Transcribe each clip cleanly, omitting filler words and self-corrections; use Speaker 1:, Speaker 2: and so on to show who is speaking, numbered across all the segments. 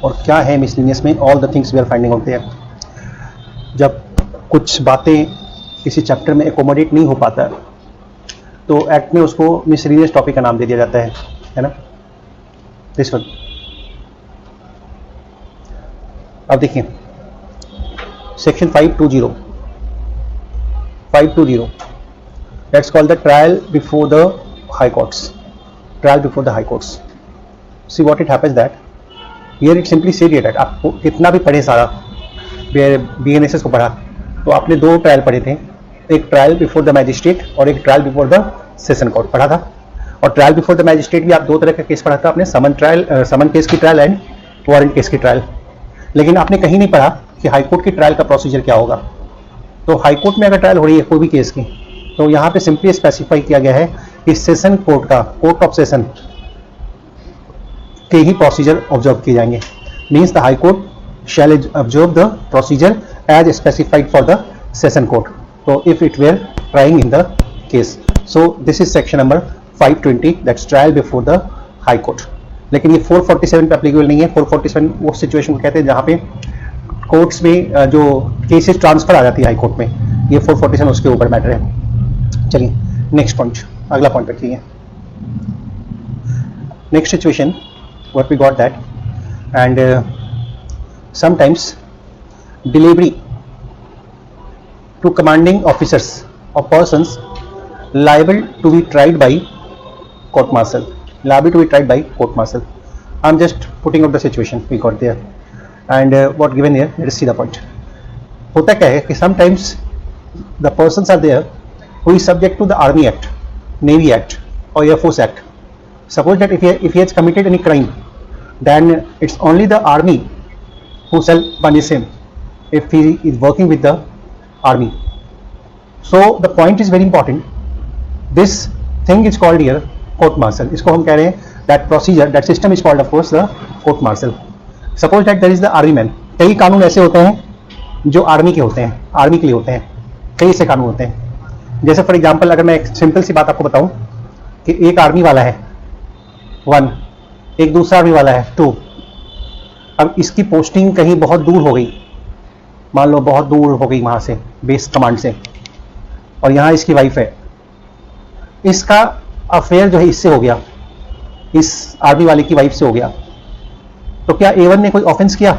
Speaker 1: और क्या है मिसलिनियस में, all the things we are finding out there. जब कुछ बातें किसी चैप्टर में एकोमोडेट नहीं हो पाता तो एक्ट में उसको मिसलिनियस टॉपिक का नाम दे दिया जाता है ना। दिस वन, अब देखिए section 520 let's call the trial before the high courts. Trial before the high courts, see what it happens that here it simply said that आपको कितना भी पढ़े सारा BNSS को पढ़ा तो आपने दो ट्रायल पढ़े थे, एक ट्रायल बिफोर द मैजिस्ट्रेट और एक trial before the session court पढ़ा था। और ट्रायल बिफोर द मैजिस्ट्रेट भी आप दो तरह का केस पढ़ा था आपने, समन केस की ट्रायल एंड वारंट केस की ट्रायल। लेकिन आपने कहीं नहीं पढ़ा कि हाई कोर्ट की ट्रायल का प्रोसीजर क्या होगा। तो हाई कोर्ट में अगर ट्रायल हो रही है कोई भी केस की तो यहाँ पे सिंपली स्पेसिफाई किया गया है कि सेशन कोर्ट का, कोर्ट ऑफ सेशन के ही प्रोसीजर ऑब्जर्व किए जाएंगे। Means the high court shall observe the procedure as specified for the session court. So if it were trying in the case, so this is section number 520, that's trial before the high court. लेकिन ये 447 पे applicable नहीं है। 447 वो situation को कहते हैं जहाँ पे कोर्ट्स में जो केसेस ट्रांसफर आ जाती है हाई कोर्ट में, ये 447 उसके ऊपर मैटर है। चलिए नेक्स्ट पॉइंट, अगला पॉइंट रखिए। Next situation what we got that and sometimes delivery to commanding officers or persons liable to be tried by court martial, I'm just putting out the situation we got there and what given here, let us see the point. होता क्या है कि sometimes the persons are there who is subject to the Army Act, Navy Act or Air Force Act. Suppose that if he has committed any crime, then it's only the army who shall punish him if he is working with the army. So the point is very important. This thing is called here court martial. इसको हम कह रहे हैं that procedure, that system is called of course the court martial. Suppose that there is the army man. कई कानून ऐसे होते हैं जो आर्मी के होते हैं, आर्मी के लिए होते हैं, कई ऐसे कानून होते हैं। जैसे फॉर एग्जाम्पल अगर मैं एक सिंपल सी बात आपको बताऊं कि एक आर्मी वाला है 1, एक दूसरा आर्मी वाला है 2। अब इसकी पोस्टिंग कहीं बहुत दूर हो गई, मान लो बहुत दूर हो गई वहां से बेस कमांड से, और यहाँ इसकी वाइफ है। इसका अफेयर जो है इससे हो गया, इस आर्मी वाले की वाइफ से हो गया। तो क्या A1 ने कोई ऑफेंस किया?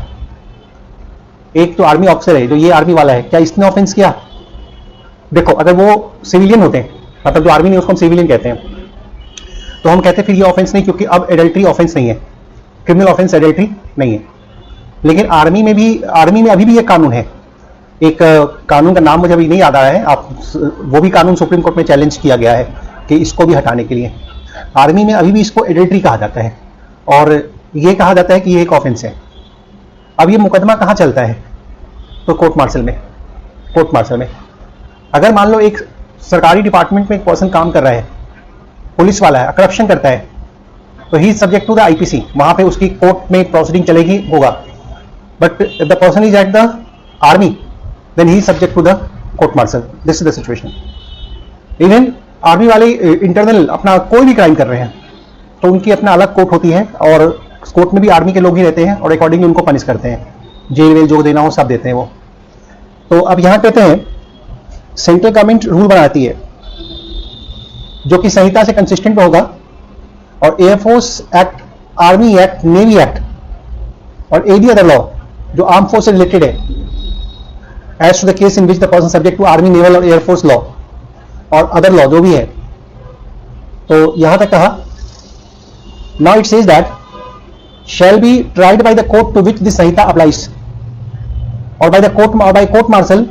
Speaker 1: एक तो आर्मी ऑफिसर है जो ये आर्मी वाला है, क्या इसने ऑफेंस किया? देखो अगर वो सिविलियन होते हैं, मतलब जो आर्मी नहीं उसको हम सिविलियन कहते हैं, तो हम कहते हैं फिर ये ऑफेंस नहीं, क्योंकि अब एडल्ट्री ऑफेंस नहीं है, क्रिमिनल ऑफेंस एडल्ट्री नहीं है। लेकिन आर्मी में अभी भी एक कानून है, एक कानून का नाम मुझे अभी नहीं याद आ रहा है, आप वो भी कानून सुप्रीम कोर्ट में चैलेंज किया गया है कि इसको भी हटाने के लिए। आर्मी में अभी भी इसको एडल्ट्री कहा जाता है और ये कहा जाता है कि ये एक ऑफेंस है। अब ये मुकदमा कहाँ चलता है? तो कोर्ट मार्शल में। कोर्ट मार्शल में अगर मान लो एक सरकारी डिपार्टमेंट में एक पर्सन काम कर रहा है, पुलिस वाला है, करप्शन करता है, तो he is subject to the IPC, वहां पे उसकी कोर्ट में प्रोसीडिंग चलेगी होगा। But if the person is at the army then he is subject to the court martial. This is the situation. Even army वाले इंटरनल अपना कोई भी क्राइम कर रहे हैं तो उनकी अपना अलग कोर्ट होती है और कोर्ट में भी आर्मी के लोग ही रहते हैं और अकॉर्डिंगली उनको पनिश करते हैं, जेल वेल जो देना हो सब देते हैं वो। तो अब यहां कहते हैं सेंट्रल गवर्नमेंट रूल बनाती है जो कि संहिता से कंसिस्टेंट होगा, और air force act, army act, navy act और एनी अदर लॉ जो आर्म फोर्स से रिलेटेड है, as to the case in which the person subject to army, naval और एयरफोर्स लॉ और अदर लॉ जो भी है। तो यहां तक कहा, now it says that shall be tried by the court to which this Sanhita applies or by the court or by court martial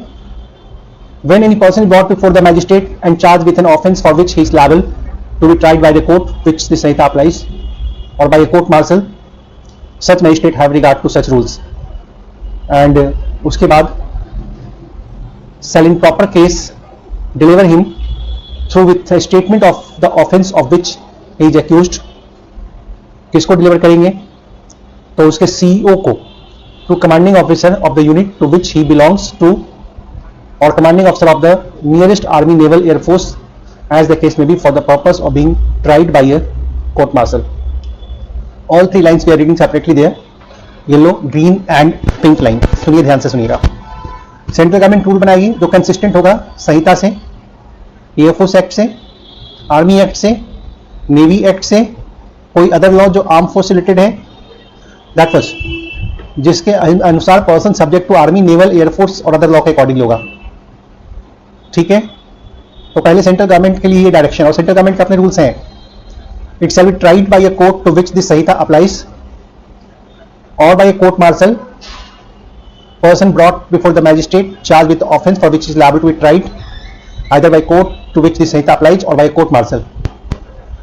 Speaker 1: when any person is brought before the magistrate and charged with an offence for which he is liable to be tried by the court which this Sanhita applies or by a court martial, such magistrate have regard to such rules and उसके बाद shall in proper case deliver him through with a statement of the offence of which he is accused। किसको deliver करेंगे? तो उसके CEO को, to commanding officer of the unit to which he belongs to और commanding officer of the nearest army, naval, air force as the case में be for the purpose of being tried by a court martial. All 3 lines we are reading separately there. Yellow, green and pink line. सुनिए, ध्यान से सुनिएगा। Central government rule बनाएगी जो consistent होगा संहिता से, एयरफोर्स एक्ट से, आर्मी एक्ट से, नेवी एक्ट से, कोई अदर लॉ जो आर्म फोर्स से रिलेटेड है, दैट वाज, जिसके अनुसार person subject to army, naval, air force और अदर लॉ के अकॉर्डिंग होगा। ठीक है, तो पहले सेंट्रल गवर्नमेंट के लिए ये डायरेक्शन, और सेंट्रल गवर्नमेंट के अपने रूल्स हैं। It shall be tried by a court to which this संहिता applies or by a court martial, person brought before the magistrate charged with the offence for which is liable to be tried either by court to which this संहिता applies or by a court martial।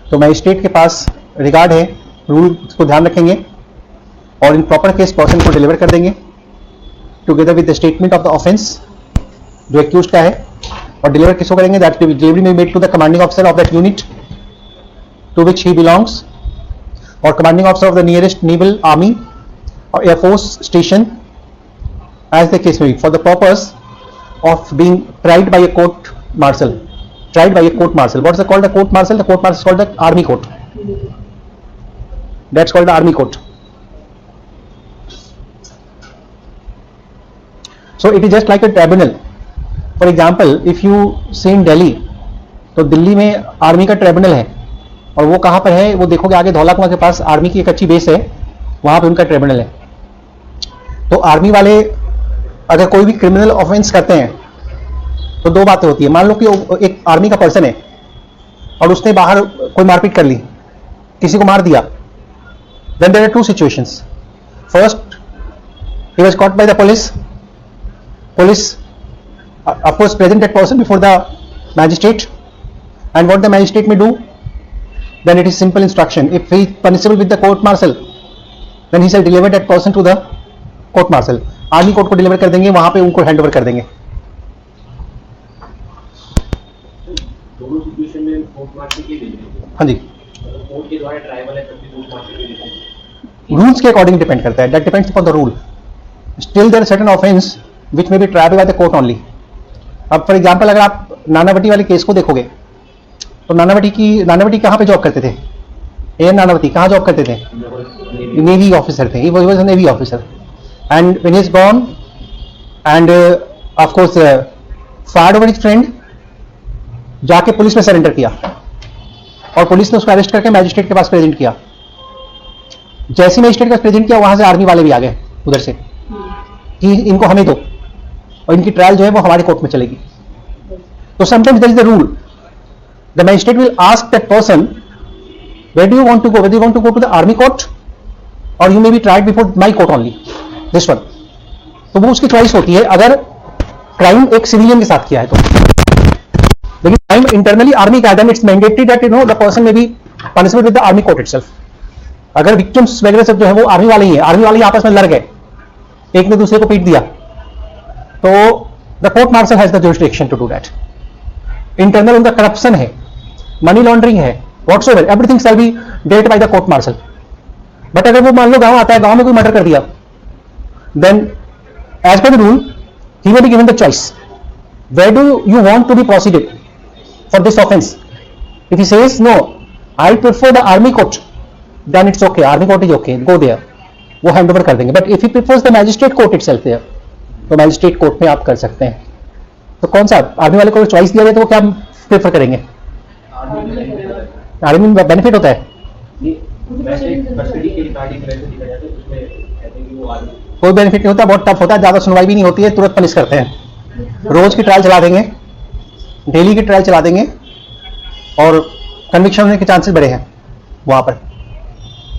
Speaker 1: तो magistrate के पास regard है, rule को ध्यान रखेंगे और in proper case person को डिलीवर कर देंगे together with the statement of the offence जो एक्यूज्ड का है, और डिलीवर किसको करेंगे, that delivery may made to the commanding officer of that unit to which he belongs, और commanding officer of the nearest naval, army or air force station as the case may be, for the purpose of being tried by a court martial. Tried by a court martial. What is called a court martial? The court martial is called the army court. That's called the army court. So it is just like a tribunal. For example, if you see in Delhi, तो दिल्ली में army का tribunal है, और वो कहाँ पर है वो देखोगे, आगे धौला कुआं के पास आर्मी की एक अच्छी बेस है, वहां पे उनका ट्रिब्यूनल है। तो आर्मी वाले अगर कोई भी क्रिमिनल ऑफेंस करते हैं तो दो बातें होती है। मान लो कि एक आर्मी का पर्सन है और उसने बाहर कोई मारपीट कर ली, किसी को मार दिया, then there are two situations. First, he was caught by the police, police of course present that person before the magistrate, and what the magistrate may do, then it is simple instruction, if he is punishable with the court martial then he shall deliver that person to the court martial. Army court को deliver कर देंगे, वहां पे उनको hand over कर देंगे।
Speaker 2: दोनों situation में कोर्ट मार्शल की डिलीवरी,
Speaker 1: हाँ जी,
Speaker 2: कोर्ट के द्वारा ट्राइबल है तब भी कोर्ट मार्शल की डिलीवरी
Speaker 1: रूल्स के अकॉर्डिंग डिपेंड करता है, that depends upon the rule. Still there are certain offence which may be tried by the court only. अब फॉर एग्जांपल अगर आप नानावती वाले केस को देखोगे तो नानावती कहाँ पे जॉब करते थे, एयर नानावती कहाँ जॉब करते थे, नेवी ऑफिसर थे, he was a navy officer, and when he is gone and of course fired over his friend, जाके पुलिस में सरेंडर किया और पुलिस ने उसको अरेस्ट करके मैजिस्ट्रेट के पास प्रेजेंट किया। जैसे मैजिस्ट्रेट के पास प्रेजेंट किया, वहां से आर्मी वाले भी आ गए उधर से कि इनको हमें दो और इनकी ट्रायल जो है वो हमारे कोर्ट में चलेगी। तो sometimes there is the rule, the magistrate will ask that person where do you want to go, whether you want to go to the army court और you may be tried before my court only, this one. तो वो उसकी choice होती है अगर crime एक civilian के साथ किया है तो। लेकिन क्राइम इंटरनली आर्मी का है, then it's mandatory that you know the person may be punishable with the army court itself. अगर विक्टिम्स वगैरह सब जो है वो आर्मी वाले ही है, आर्मी वाले आपस में लड़ गए, एक ने दूसरे को पीट दिया, तो the court martial has the jurisdiction to do that. Internal उनका करप्शन है, मनी लॉन्ड्रिंग है, whatsoever, everything shall be dealt by the court martial. But अगर वो मान लो गांव आता है, गांव में कोई मर्डर कर दिया, then as per the rule he will be given the choice, where do you want to be proceeded for this offense. If he says no, I prefer the army court, then it's okay, army court is okay, go there, वो hand over कर देंगे। But if he prefers the magistrate court itself there, तो magistrate court में आप कर सकते हैं। तो कौन सा आर्मी वाले को चॉइस दिया जाए तो वो क्या प्रेफर करेंगे, आर्मी में बेनिफिट होता है, कोई बेनिफिट नहीं होता, बहुत टफ होता है, ज्यादा सुनवाई भी नहीं होती है, तुरंत पनिश करते हैं। रोज की ट्रायल चला देंगे, डेली की ट्रायल चला देंगे और कन्विक्शन होने के चांसेस बड़े हैं वहां पर।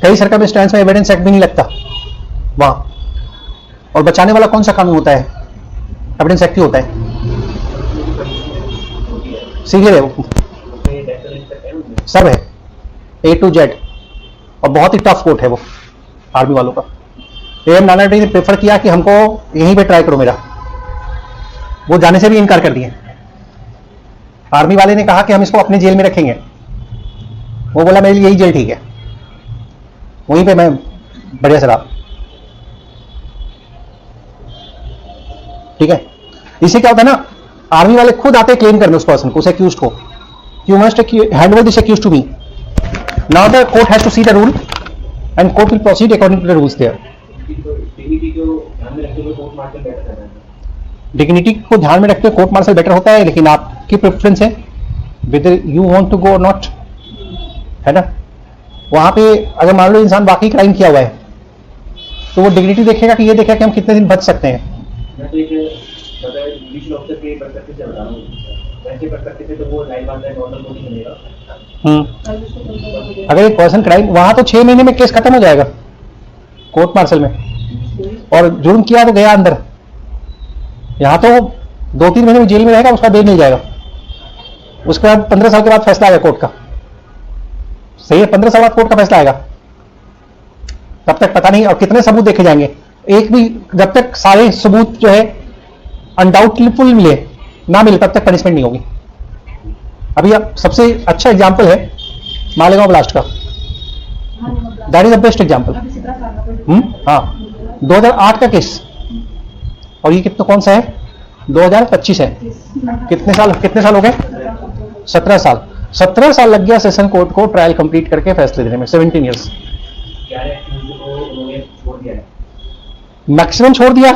Speaker 1: कई सर्कमस्टेंस में एविडेंस एक्ट भी नहीं लगता वहां, और बचाने वाला कौन सा कानून होता है, एविडेंस एक्ट ही होता है। सीरियल है वो, सब है A to Z, और बहुत ही टफ कोर्ट है वो आर्मी वालों का। एम नानावती ने प्रेफर किया कि हमको यहीं पे ट्राई करो मेरा, वो जाने से भी इनकार कर दिए। आर्मी वाले ने कहा कि हम इसको अपने जेल में रखेंगे, वो बोला मेरे लिए यही जेल ठीक है, वहीं पे मैं बढ़िया शराब। ठीक है, इससे क्या होता है ना, आर्मी वाले खुद आते क्लेम करने उस पर्सन को, उस एक्यूज्ड को, you must hand over this accused to me. Now the court has to see the rule and court will proceed according to the rules there.
Speaker 2: के लिए कोर्ट मार्शल बेटर कर रहा है।
Speaker 1: डिग्निटी को ध्यान में रखते हुए कोर्ट मार्शल बेटर होता है, लेकिन आपकी प्रेफरेंस है whether you want to go or not, है ना। वहां पे अगर मान लो इंसान वाकई क्राइम किया हुआ है तो वो डिग्निटी देखेगा कि ये देखेगा कि हम कितने दिन बच सकते हैं।
Speaker 2: मैं तो एक जुडिशियल ऑफिसर के पर्सपेक्टिव से बता रहा हूँ, वैसे पर्सपेक्टिव से तो वो लाइफ बात है, नॉर्मल कोर्ट ही मिलेगा।
Speaker 1: अगर एक पर्सन क्राइम, वहां तो 6 महीने में केस खत्म हो जाएगा कोर्ट मार्शल में, और जुर्म किया तो गया अंदर। यहाँ तो 2-3 महीने में जेल में रहेगा, उसका बेल मिल जाएगा, उसके बाद 15 साल के बाद फैसला आएगा कोर्ट का। सही है, 15 साल बाद कोर्ट का फैसला आएगा, तब तक पता नहीं और कितने सबूत देखे जाएंगे। एक भी, जब तक सारे सबूत जो है अनडाउटफुल मिले ना मिले तब तक पनिशमेंट नहीं होगी। अभी अब सबसे अच्छा एग्जांपल है मालेगांव ब्लास्ट का, that is the best example. हाँ, 2008 का केस, और ये कितना, कौन सा है, 2025 है। कितने साल हो गए? 17 साल। 17 साल लग गया सेशन कोर्ट को ट्रायल कंप्लीट करके फैसले देने में, 17 ईयर्स। मैक्सिमम छोड़ दिया।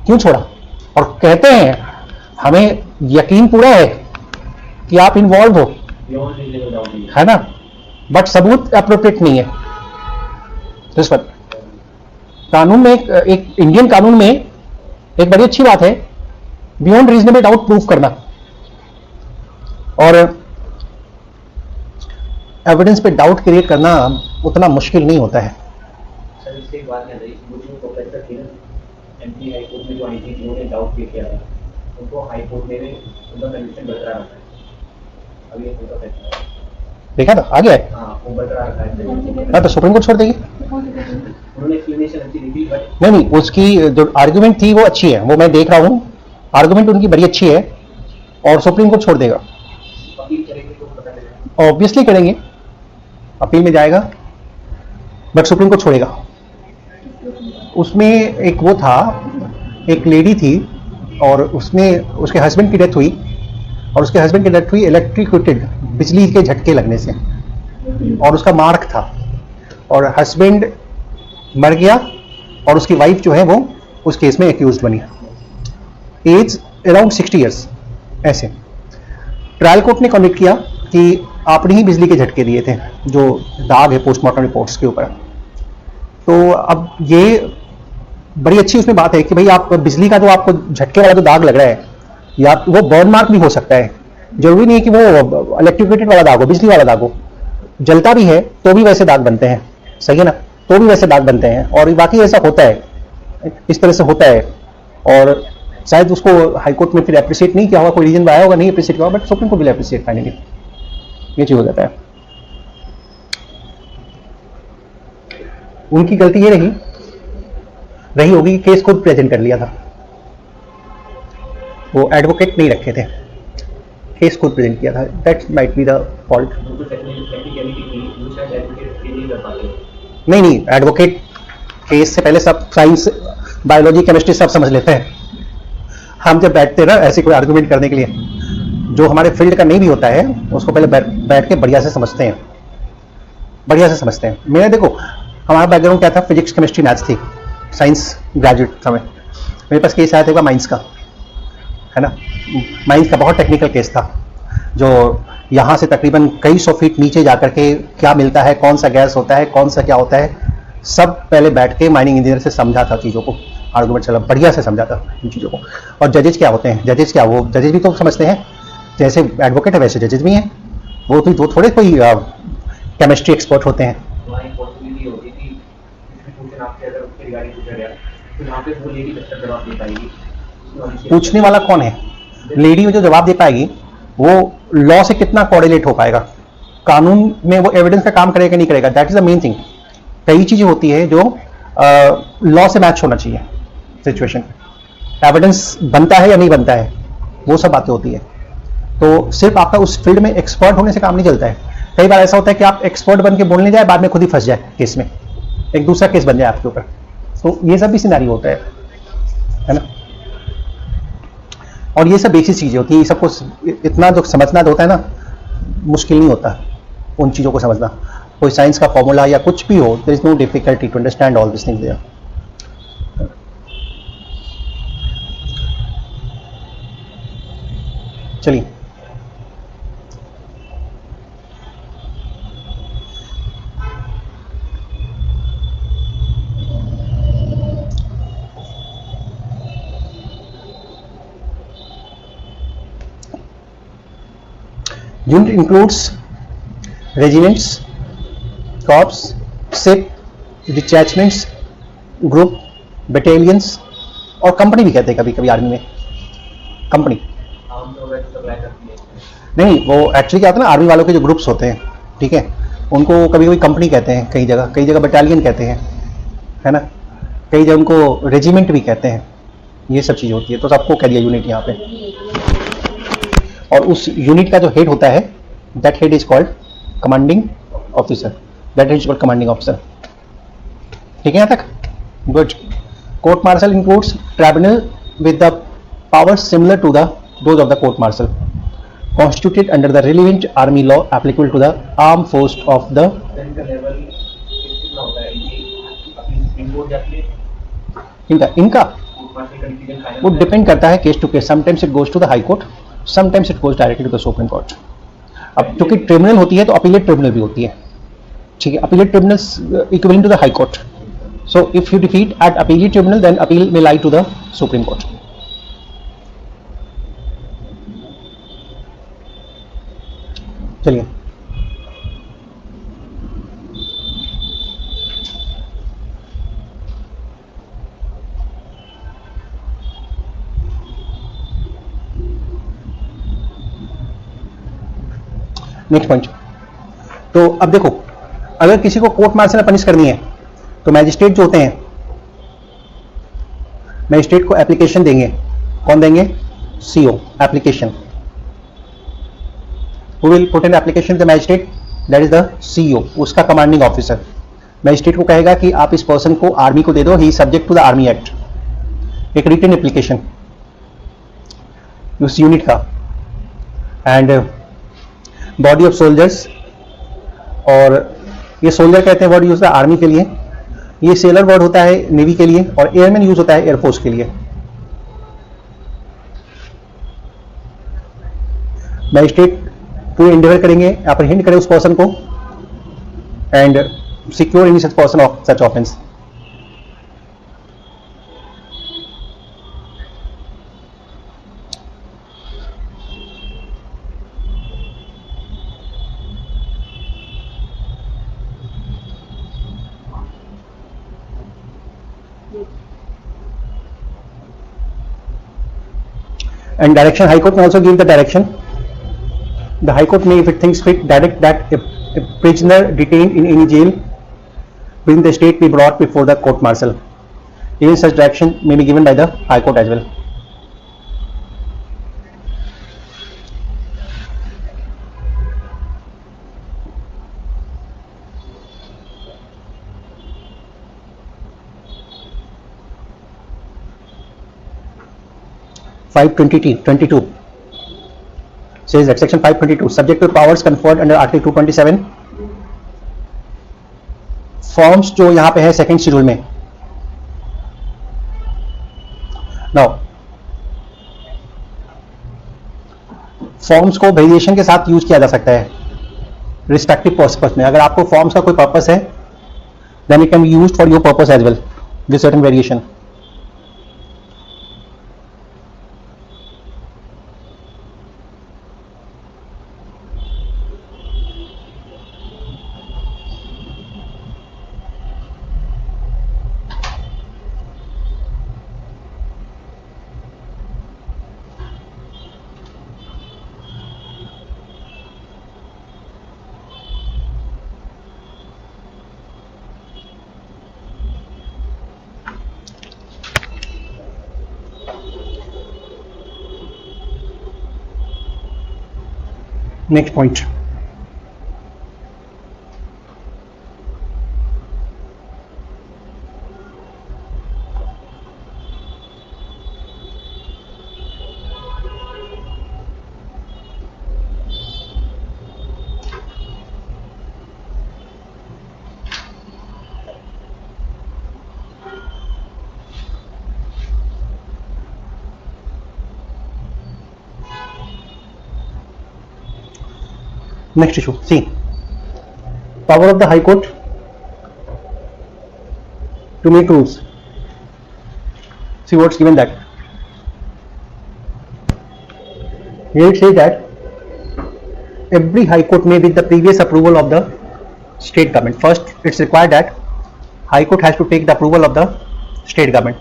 Speaker 1: क्यों छोड़ा? और कहते हैं हमें यकीन पूरा है कि आप इन्वॉल्व हो, है ना, बट सबूत अप्रोप्रिएट नहीं है। तो इस पर कानून में एक इंडियन कानून में एक बड़ी अच्छी बात है, बियॉन्ड रीजनेबल डाउट प्रूफ करना, और एविडेंस पे डाउट क्रिएट करना उतना मुश्किल नहीं होता है।
Speaker 2: सर इससे एक बात है, मुझे प्रोफेसर थे ना एमपी हाई कोर्ट में जो आई थी, जिन्होंने डाउट किया था, उनको हाई कोर्ट में उनका कंडीशन बरकरार रखा है। अभी उनका फैसला
Speaker 1: देखा था आगे है।
Speaker 2: हाँ, वो बरकरार रखा है।
Speaker 1: हाँ, तो सुप्रीम कोर्ट छोड़ देगी।
Speaker 2: उन्होंने एक्सप्लेनेशन अच्छी दी थी, बट
Speaker 1: नहीं, उसकी जो आर्ग्यूमेंट थी वो अच्छी है, वो मैं देख रहा हूँ, आर्ग्यूमेंट उनकी बड़ी अच्छी है, और सुप्रीम कोर्ट छोड़ देगा।
Speaker 2: अपील करेंगे तो पता चलेगा।
Speaker 1: ऑब्वियसली करेंगे, अपील में जाएगा, बट सुप्रीम कोर्ट छोड़ेगा। उसमें एक वो था, एक लेडी थी, और उसमें उसके हस्बैंड की डेथ हुई, और उसके हस्बैंड की डेथ हुई इलेक्ट्रिक्यूटेड, बिजली के झटके लगने से, और उसका मार्क था, और हस्बैंड मर गया, और उसकी वाइफ जो है वो उस केस में एक्यूज बनी, एज अराउंड 60 ईयर्स। ऐसे ट्रायल कोर्ट ने कन्विक्ट किया कि आपने ही बिजली के झटके दिए थे, जो दाग है पोस्टमार्टम रिपोर्ट्स के ऊपर। तो अब ये बड़ी अच्छी उसमें बात है कि भाई आप बिजली का जो आपको झटके वाला जो दाग लग रहा है, या वो बर्न मार्क भी हो सकता है, जरूरी नहीं है कि वो इलेक्ट्रिकेटेड वाला दाग हो, बिजली वाला दाग हो, जलता भी है तो भी वैसे दाग बनते हैं, सही है ना, तो भी वैसे दाग बनते हैं, और बाकी ऐसा होता है, इस तरह से होता है। और शायद उसको हाईकोर्ट में फिर एप्रिशिएट नहीं किया होगा, कोई रीजन आया होगा, नहीं एप्रिशिएट किया होगा, but supreme court will appreciate finally, ये चीज हो जाता है। उनकी गलती ये रही होगी कि केस खुद प्रेजेंट कर लिया था, वो एडवोकेट नहीं रखे थे, केस खुद प्रेजेंट किया था, that might be the fault. नहीं, एडवोकेट केस से पहले सब साइंस, बायोलॉजी, केमिस्ट्री सब समझ लेते हैं। हम जब बैठते हैं ना ऐसे कोई आर्गुमेंट करने के लिए, जो हमारे फील्ड का नहीं भी होता है, उसको पहले बैठ के बढ़िया से समझते हैं, बढ़िया से समझते हैं। मैंने देखो, हमारा बैकग्राउंड क्या था, फिजिक्स, केमिस्ट्री, मैथ्स थी, साइंस ग्रेजुएट था मैं। मेरे पास केस आया था माइंस का, है ना, माइंस का बहुत टेक्निकल केस था, जो यहाँ से तकरीबन कई 100 फीट नीचे जाकर के क्या मिलता है, कौन सा गैस होता है, कौन सा क्या होता है, सब पहले बैठ के माइनिंग इंजीनियर से समझा था चीज़ों को, आर्गूमेंट चला बढ़िया से समझा था इन चीज़ों को। और जजेज क्या होते हैं, जजेज क्या, वो जजेज भी तो समझते हैं, जैसे एडवोकेट है वैसे जजेज भी हैं, वो तो थोड़े कोई केमिस्ट्री एक्सपर्ट होते हैं। पूछने वाला कौन है, लेडी जो जवाब दे पाएगी वो लॉ से कितना कोरिलेट हो पाएगा, कानून में वो एविडेंस का काम करेगा नहीं करेगा, that is the main thing. कई चीजें होती है जो लॉ से मैच होना चाहिए, सिचुएशन, एविडेंस बनता है या नहीं बनता है, वो सब बातें होती है। तो सिर्फ आपका उस फील्ड में एक्सपर्ट होने से काम नहीं चलता है। कई बार ऐसा होता है कि आप एक्सपर्ट बन के बोलने जाए, बाद में खुद ही फंस जाए केस में, एक दूसरा केस बन जाए आपके ऊपर। तो ये सब भी सिनेरियो होता है ना। और ये सब बेसिक चीजें होती है, ये सबको इतना जो समझना होता है ना, मुश्किल नहीं होता उन चीजों को समझना। कोई साइंस का फॉर्मूला या कुछ भी हो, there is no difficulty to understand all this things there. चलिए unit includes regiments, corps, ship, detachments, group, battalions और कंपनी भी कहते हैं कभी कभी आर्मी में, कंपनी
Speaker 2: आमतौर पर सप्लाई करती है।
Speaker 1: नहीं, वो एक्चुअली क्या होता है ना, आर्मी वालों के जो ग्रुप्स होते हैं, ठीक है, उनको कभी कभी कंपनी कहते हैं, कई जगह बटालियन कहते हैं, है ना, कई जगह उनको रेजिमेंट भी कहते हैं, ये सब चीज़ होती है। तो सबको कह दिया यूनिट यहाँ पे। और उस यूनिट का जो हेड होता है, that head is called commanding officer, that head is called commanding officer. ठीक है यहाँ तक? Good. Court martial includes tribunal with the powers similar to the those of the court martial constituted under the relevant army law applicable to the armed force of the
Speaker 2: इनका level कितना होता है? ये अपनी सुप्रीम कोर्ट जाती है,
Speaker 1: इनका
Speaker 2: martial का डिसीजन फाइनल
Speaker 1: वो डिपेंड करता है case to case. Sometimes it goes to the high Court, sometimes it goes directly to the supreme Court. अब क्योंकि ट्रिब्यूनल होती है तो अपीलेट ट्रिब्यूनल भी होती है, ठीक है, appellate tribunal equivalent to the high Court. So if you defeat at appellate tribunal then appeal may lie to the Supreme Court. चलिए नेक्स्ट पॉइंट। तो अब देखो, अगर किसी को कोर्ट मार्शल में पनिश करनी है तो मैजिस्ट्रेट जो होते हैं, मैजिस्ट्रेट को एप्लीकेशन देंगे। कौन देंगे? CO. Application, who will put an application to the magistrate, that is the CEO, उसका कमांडिंग ऑफिसर। मैजिस्ट्रेट को कहेगा कि आप इस पर्सन को आर्मी को दे दो, he subject to the army act, एक रिटन एप्लीकेशन उस यूनिट का। एंड बॉडी ऑफ सोल्जर्स, और ये सोल्जर कहते हैं वर्ड यूज होता है आर्मी के लिए, ये सेलर वर्ड होता है नेवी के लिए, और एयरमैन यूज होता है एयरफोर्स के लिए। मैजिस्ट्रेट पूरे इंडिवर करेंगे, यहाँ पर हिंट करें उस पर्सन को, and secure any such person of such offence. And direction, High Court may also give the direction. The High Court may, if it thinks fit, direct that a prisoner detained in any jail within the state be brought before the court martial. Even such direction may be given by the High Court as well. (522) says that section 522, subject to powers conferred under article 227, forms जो यहाँ पे है second schedule में। Now forms को variation के साथ use किया जा सकता है रिस्पेक्टिव पर्पस में। अगर आपको फॉर्म्स का कोई पर्पस है then it can be used for your purpose as well with certain variation. Next point. Next issue. See, power of the High Court to make rules. See what's given that. Here it says that every High Court may, with the previous approval of the state government. First, it's required that High Court has to take the approval of the state government.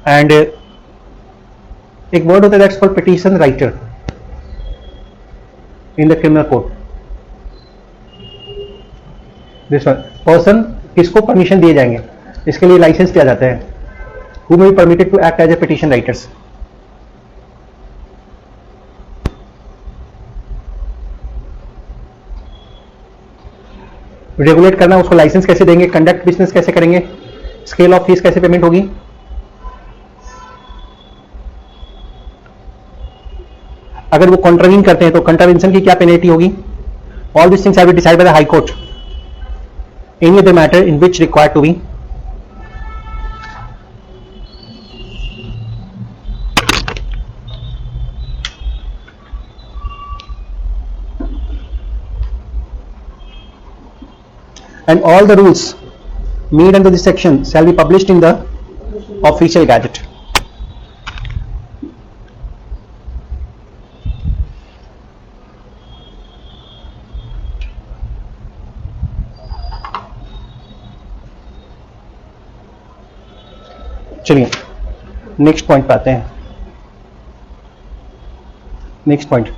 Speaker 1: And एक word होता है that's called petition writer in the criminal court. This one person किसको permission दिए जाएंगे, इसके लिए licence दिया जाता है. Who may be permitted to act as a petition writers. Regulate करना, उसको लाइसेंस कैसे देंगे, कंडक्ट बिजनेस कैसे करेंगे, स्केल ऑफ फीस कैसे पेमेंट होगी, अगर वो कॉन्ट्रावीन करते हैं तो कॉन्ट्रावेंशन की क्या पेनल्टी होगी. All this things have been decided by the high Court. Any other matter in which required to be and all the rules made under this section shall be published in the official gazette. चलिए next point पे आते हैं. Next point,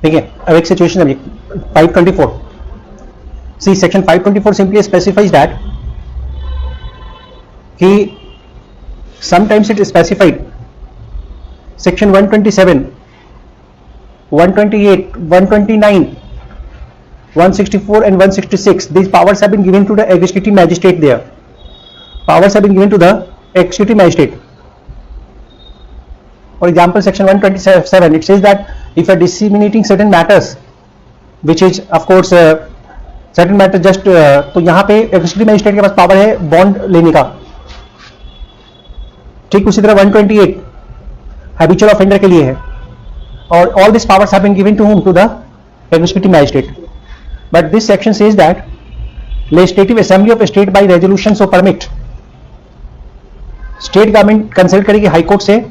Speaker 1: ठीक है. अब एक situation है 524. See section 524 simply specifies that कि sometimes it specified section 127, 128, 129, 164 and 166. These powers have been given to the executive magistrate there. Powers have been given to the executive magistrate. For example, section 127, it says that if you are disseminating certain matters, which is of course certain matters just तो यहाँ पे executive magistrate के पास power है bond लेने का. ठीक उसी तरह 128 हैबिचुअल ऑफेंडर के लिए है. और all this powers have been given to whom, to the executive magistrate. But this section says that legislative assembly of state by resolutions of permit, state government consult करेगी हाई कोर्ट से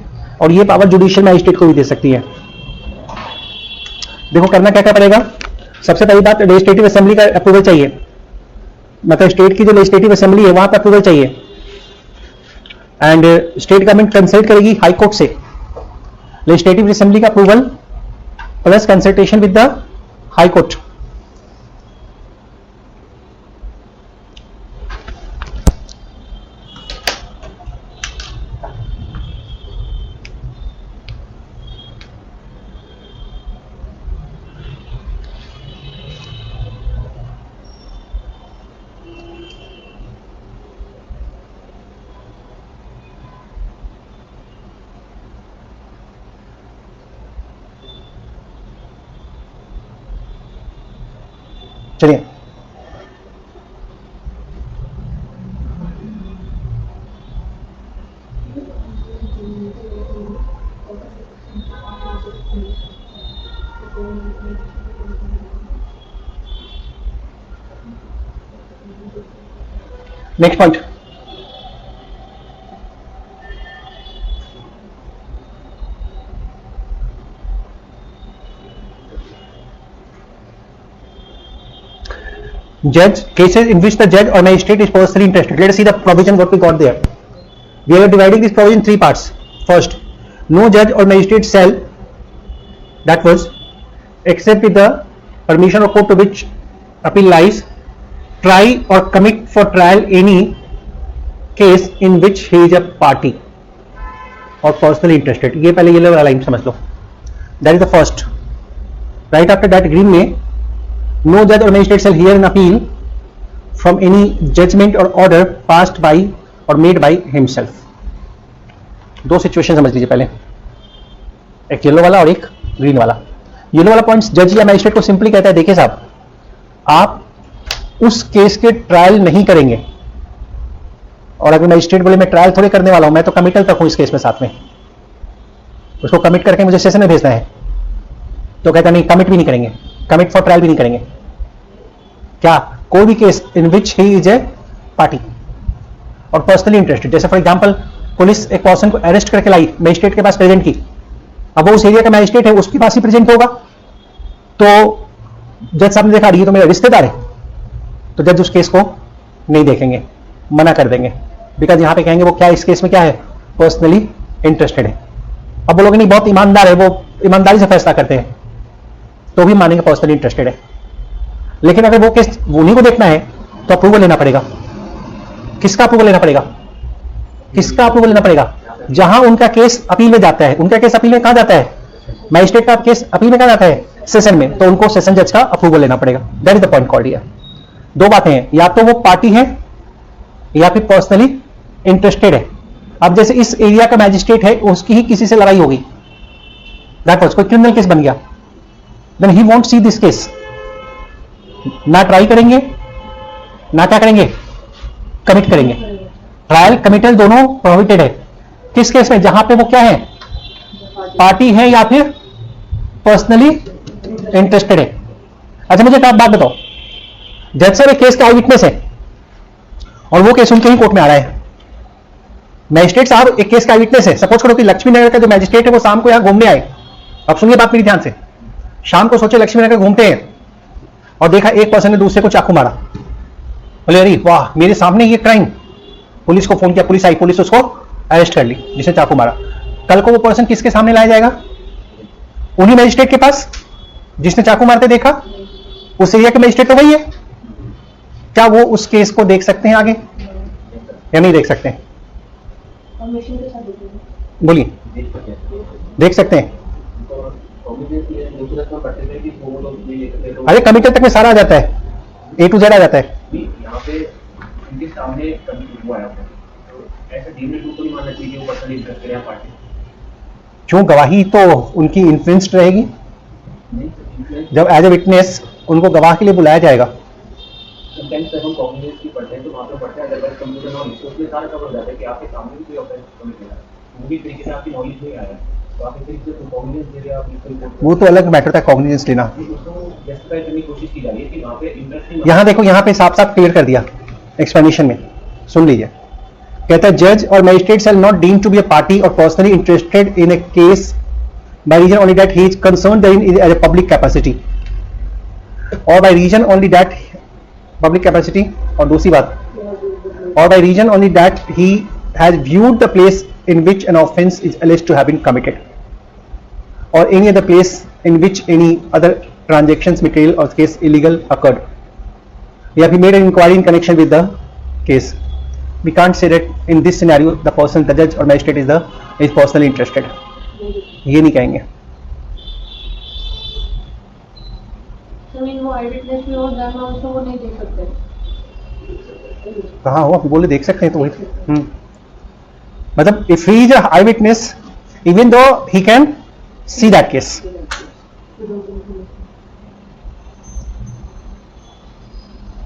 Speaker 1: और ये power judicial magistrate को भी दे सकती है. देखो करना क्या क्या पड़ेगा. सबसे पहली बात, लेजिस्लेटिव असेंबली का अप्रूवल चाहिए, मतलब स्टेट की जो लेजिस्लेटिव असेंबली है वहां पर अप्रूवल चाहिए. एंड स्टेट गवर्नमेंट कंसल्ट करेगी हाई कोर्ट से. लेजिस्लेटिव असेंबली का approval plus consultation with the high court. चलिए next point. Judge cases in which the judge or magistrate is personally interested. Let us see the provision what we got there. We are dividing this provision in three parts. First, no judge or magistrate shall, that was, except with the permission of court to which appeal lies, try or commit for trial any case in which he is a party or personally interested. ये पहले ये वाला line समझ लो. That is the first. Right after that agreement में no judge or magistrate shall hear an appeal from any judgment or order passed by or made by himself. दो situation समझ लीजिए पहले, एक येलो वाला और एक ग्रीन वाला। येलो वाला पॉइंट जज या मैजिस्ट्रेट को सिंपली कहता है, देखिए साहब, आप उस केस के ट्रायल नहीं करेंगे, और अगर मैजिस्ट्रेट बोले मैं ट्रायल थोड़ी करने वाला हूं, मैं तो कमिटल तक हूं इस केस में, साथ में उसको कमिट करके मुझे सेशन में भेजना है, तो कहता नहीं, कमिट भी नहीं करेंगे, कमिट फॉर ट्रायल भी नहीं करेंगे। क्या? कोई भी case in which he is a party और पर्सनली इंटरेस्टेड। जैसे फॉर एग्जांपल पुलिस एक पर्सन को अरेस्ट करके लाई, मैजिस्ट्रेट के पास प्रेजेंट की, अब वो उस एरिया का मैजिस्ट्रेट है, उसके पास ही प्रेजेंट होगा, तो जज साहब ने देखा ये तो मेरा रिश्तेदार है, तो जज उस केस को नहीं देखेंगे, मना कर देंगे, बिकॉज यहां पे कहेंगे वो क्या इस केस में क्या है, पर्सनली इंटरेस्टेड है। अब वो लोग नहीं, बहुत ईमानदार है, वो ईमानदारी से फैसला करते हैं, तो भी मानेंगे पर्सनली इंटरेस्टेड है। लेकिन अगर वो केस उन्हीं को देखना है तो अप्रूवल लेना पड़ेगा। किसका अप्रूवल लेना पड़ेगा? किसका अप्रूवल लेना पड़ेगा? जहां उनका केस अपील में जाता है। उनका केस अपील में कहां जाता है? मैजिस्ट्रेट का केस अपील में कहां जाता है? सेशन में। तो उनको सेशन जज का अप्रूवल लेना पड़ेगा। That is the point called here. दो बातें हैं, या तो वो पार्टी है या फिर पर्सनली इंटरेस्टेड है। अब जैसे इस एरिया का मैजिस्ट्रेट है, उसकी ही किसी से लड़ाई होगी, दैट वाज कोई क्रिमिनल केस बन गया, then he won't see this case. ना ट्राई करेंगे, ना क्या करेंगे, कमिट करेंगे। ट्रायल कमिटल दोनों प्रोहिबिटेड है। किस केस में? जहां पे वो क्या है, पार्टी है या फिर पर्सनली इंटरेस्टेड है। अच्छा मुझे एक बात बताओ, जज सर एक केस का आई विटनेस है और वो केस उनके ही कोर्ट में आ रहा है। मैजिस्ट्रेट साहब एक केस का आई विटनेस है। सपोज करो कि लक्ष्मी नगर का जो मैजिस्ट्रेट है वो शाम को यहां घूमने आए। अब सुनिए बात मेरी ध्यान से, शाम को सोचे लक्ष्मी नगर घूमते हैं और देखा एक पर्सन ने दूसरे को चाकू मारा। बोले अरे वाह, मेरे सामने ये क्राइम। पुलिस को फोन किया, पुलिस आई, पुलिस उसको अरेस्ट कर ली जिसने चाकू मारा। कल को वो पर्सन किसके सामने लाया जाएगा? उन्हीं मैजिस्ट्रेट के पास जिसने चाकू मारते देखा। उस एरिया के मैजिस्ट्रेट तो वही है। क्या वो उस केस को देख सकते हैं आगे या नहीं देख सकते हैं? बोलिए, देख सकते हैं। अरे कमिटल तक में सारा आ जाता है, ए टू जेड आ जाता है।
Speaker 2: यहाँ पे इनके सामने कभी हुआ है, तो ऐसे डीमल को नहीं मानना चाहिए वो पर्सनली इंटरेस्टेड है पार्टी।
Speaker 1: क्यों? गवाही तो उनकी इन्फ्लुएंस्ड रहेगी। जब एज ए विटनेस उनको गवाह के लिए बुलाया जाएगा,
Speaker 2: समटाइम्स जब हम कॉग्निजेंस की पढ़ते हैं तो वहाँ पे पढ़ते हैं अदरवाइज कंप्यूटर नॉलेज, तो उसमें सारा कवर हो जाता है कि आपके सामने भी कोई ऑफेंस कमिट किया है, वो भी तरीके से आपकी नॉलेज नहीं आया, तो आप इस तरीके से कॉग्निजेंस दे रहे हैं, आप इसको रिपोर्ट, वो
Speaker 1: तो अलग मैटर था कॉग्निजेंस लेना।
Speaker 2: उसको जस्टिफाई करने की कोशिश की जा रही है कि वहाँ पे इंटरेस्ट।
Speaker 1: यहाँ देखो, यहाँ पे साफ साफ क्लियर कर दिया एक्सप्लेनेशन में, सुन लीजिए। कहता है जज और magistrate shall not deem to be a party और personally interested in a case by reason only that he is concerned therein as a public capacity, or by reason only that public capacity, और दूसरी बात, or by reason only that he has viewed the place in which an offence is alleged to have been committed, or any other place in which any other transactions, material or case illegal occurred, या he made an inquiry in connection with the case. We can't say that in this scenario the person, the judge or magistrate is personally interested. ये नहीं कहेंगे। कहाँ हुआ? बोले देख सकते हैं, तो वही मतलब if he is a I witness even though he can see that case.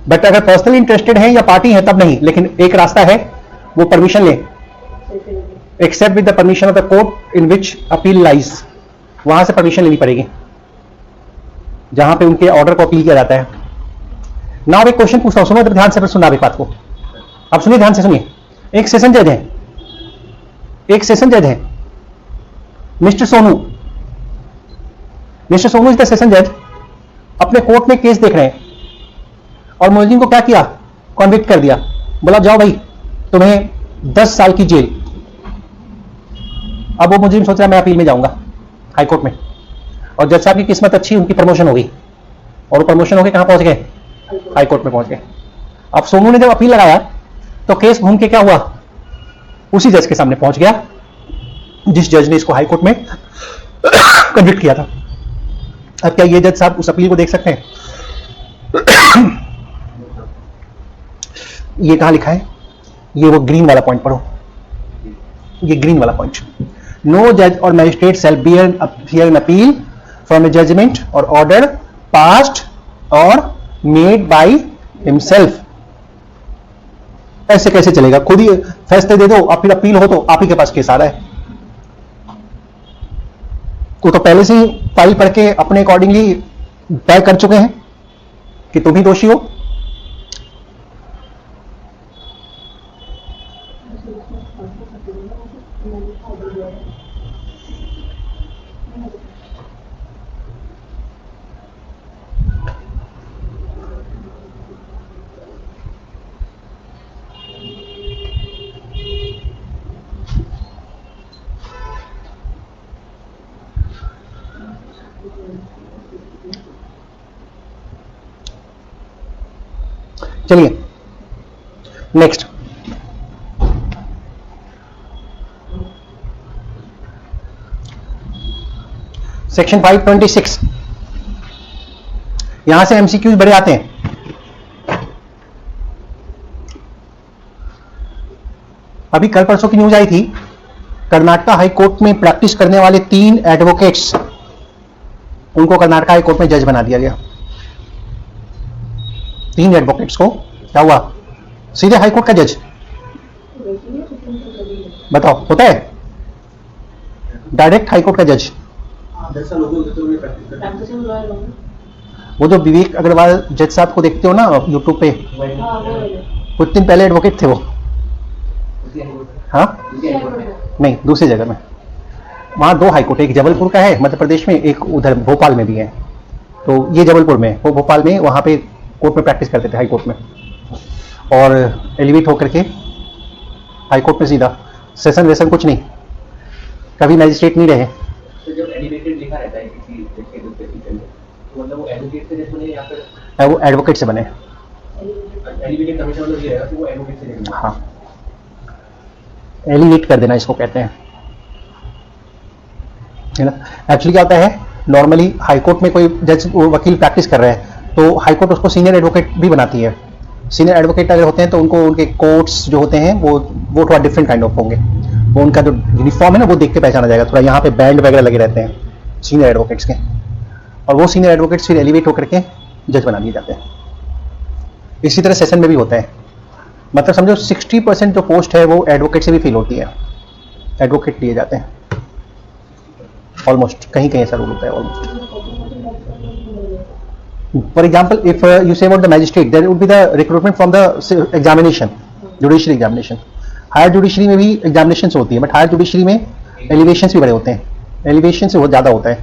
Speaker 1: But अगर पर्सनली इंटरेस्टेड है या पार्टी है तब नहीं। लेकिन एक रास्ता है, वो परमिशन ले, except with the permission of the court in which appeal lies. वहां से परमिशन लेनी पड़ेगी जहां पे उनके ऑर्डर को अपील किया जाता है। ना एक क्वेश्चन पूछता हूं, सुनो तो ध्यान से, फिर सुना एक बात को। अब सुनिए ध्यान से, सुनिए। एक सेशन जज है, एक सेशन जज है mister Sonu. Mister Sonu is the session जज। अपने कोर्ट में केस देख रहे हैं और मुलजिम को क्या किया? कॉन्विक्ट कर दिया। बोला जाओ भाई, तुम्हें 10 साल की जेल। अब वो मुलजिम सोच रहा है मैं अपील में जाऊंगा हाई कोर्ट में, और जज साहब की किस्मत अच्छी, उनकी प्रमोशन हो गई, और वो प्रमोशन होकर कहां पहुंच गए? हाई कोर्ट में पहुंच गए। अब सोनू ने जब अपील लगाया तो केस घूम के क्या हुआ? उसी जज के सामने पहुंच गया जिस जज ने इसको हाई कोर्ट में कन्विक्ट किया था। अब क्या ये जज साहब उस अपील को देख सकते हैं? ये कहां लिखा है? ये वो ग्रीन वाला पॉइंट पढ़ो। ये ग्रीन वाला पॉइंट, नो जज और magistrate shall hear an appeal from a judgement or order passed or made by himself. ऐसे कैसे चलेगा? खुद ही फैसले दे दो और फिर अपील हो तो आप ही के पास केस आ रहा है। वो तो पहले से ही फाइल पढ़ के अपने अकॉर्डिंगली तय कर चुके हैं कि तुम ही दोषी हो। चलिए नेक्स्ट, सेक्शन 526। यहां से एमसीक्यूज बड़े आते हैं। अभी कल परसों की न्यूज आई थी, कर्नाटका हाई कोर्ट में प्रैक्टिस करने वाले 3 एडवोकेट्स, उनको कर्नाटका हाई कोर्ट में जज बना दिया गया। 3 एडवोकेट्स को क्या हुआ? सीधे हाई कोर्ट का जज। बताओ, होता है डायरेक्ट हाई कोर्ट का जज? वो जो विवेक अग्रवाल जज साहब को देखते हो ना यूट्यूब पे, कुछ दिन पहले एडवोकेट थे वो। हाँ नहीं, दूसरी जगह में। वहां 2 हाई कोर्ट, एक जबलपुर का है मध्य प्रदेश में, एक उधर भोपाल में भी है। तो ये जबलपुर में, वो भोपाल में, वहां पे कोर्ट में प्रैक्टिस करते थे हाई कोर्ट में, और एलिवेट होकर के हाई कोर्ट में सीधा सेशन वेशन कुछ नहीं, कभी मैजिस्ट्रेट नहीं रहे।
Speaker 2: तो जब एलिवेटेड लिखा रहता है किसी के तो मतलब वो एडवोकेट से बने या फिर
Speaker 1: वो एडवोकेट से बने।
Speaker 2: एलिवेटेड हमेशा मतलब ये रहेगा कि वो एडवोकेट से बने।
Speaker 1: हाँ, एलिवेट कर देना इसको कहते हैं, है ना। एक्चुअली क्या होता है, नॉर्मली हाई कोर्ट में कोई जज वकील प्रैक्टिस कर रहे हैं तो हाई कोर्ट उसको सीनियर एडवोकेट भी बनाती है। सीनियर एडवोकेट अगर होते हैं तो उनको उनके कोर्ट्स जो होते हैं वो थोड़ा डिफरेंट काइंड ऑफ होंगे। वो उनका जो यूनिफॉर्म है ना वो देख के पहचाना जाएगा, थोड़ा यहाँ पे बैंड वगैरह लगे रहते हैं सीनियर एडवोकेट्स के, और वो सीनियर एडवोकेट्स फिर एलिवेट होकर के जज बना दिए जाते हैं। इसी तरह सेशन में भी होता है, मतलब समझो 60% जो पोस्ट है वो एडवोकेट से भी फिल होती है, एडवोकेट लिए जाते हैं ऑलमोस्ट, कहीं कहीं ऐसा रूल होता है almost. For example, if you say about the magistrate, there would be the recruitment from the examination, judiciary examination. Higher judiciary में भी examinations होती है, but higher judiciary में elevations भी बड़े होते हैं, elevation से बहुत ज़्यादा होता है।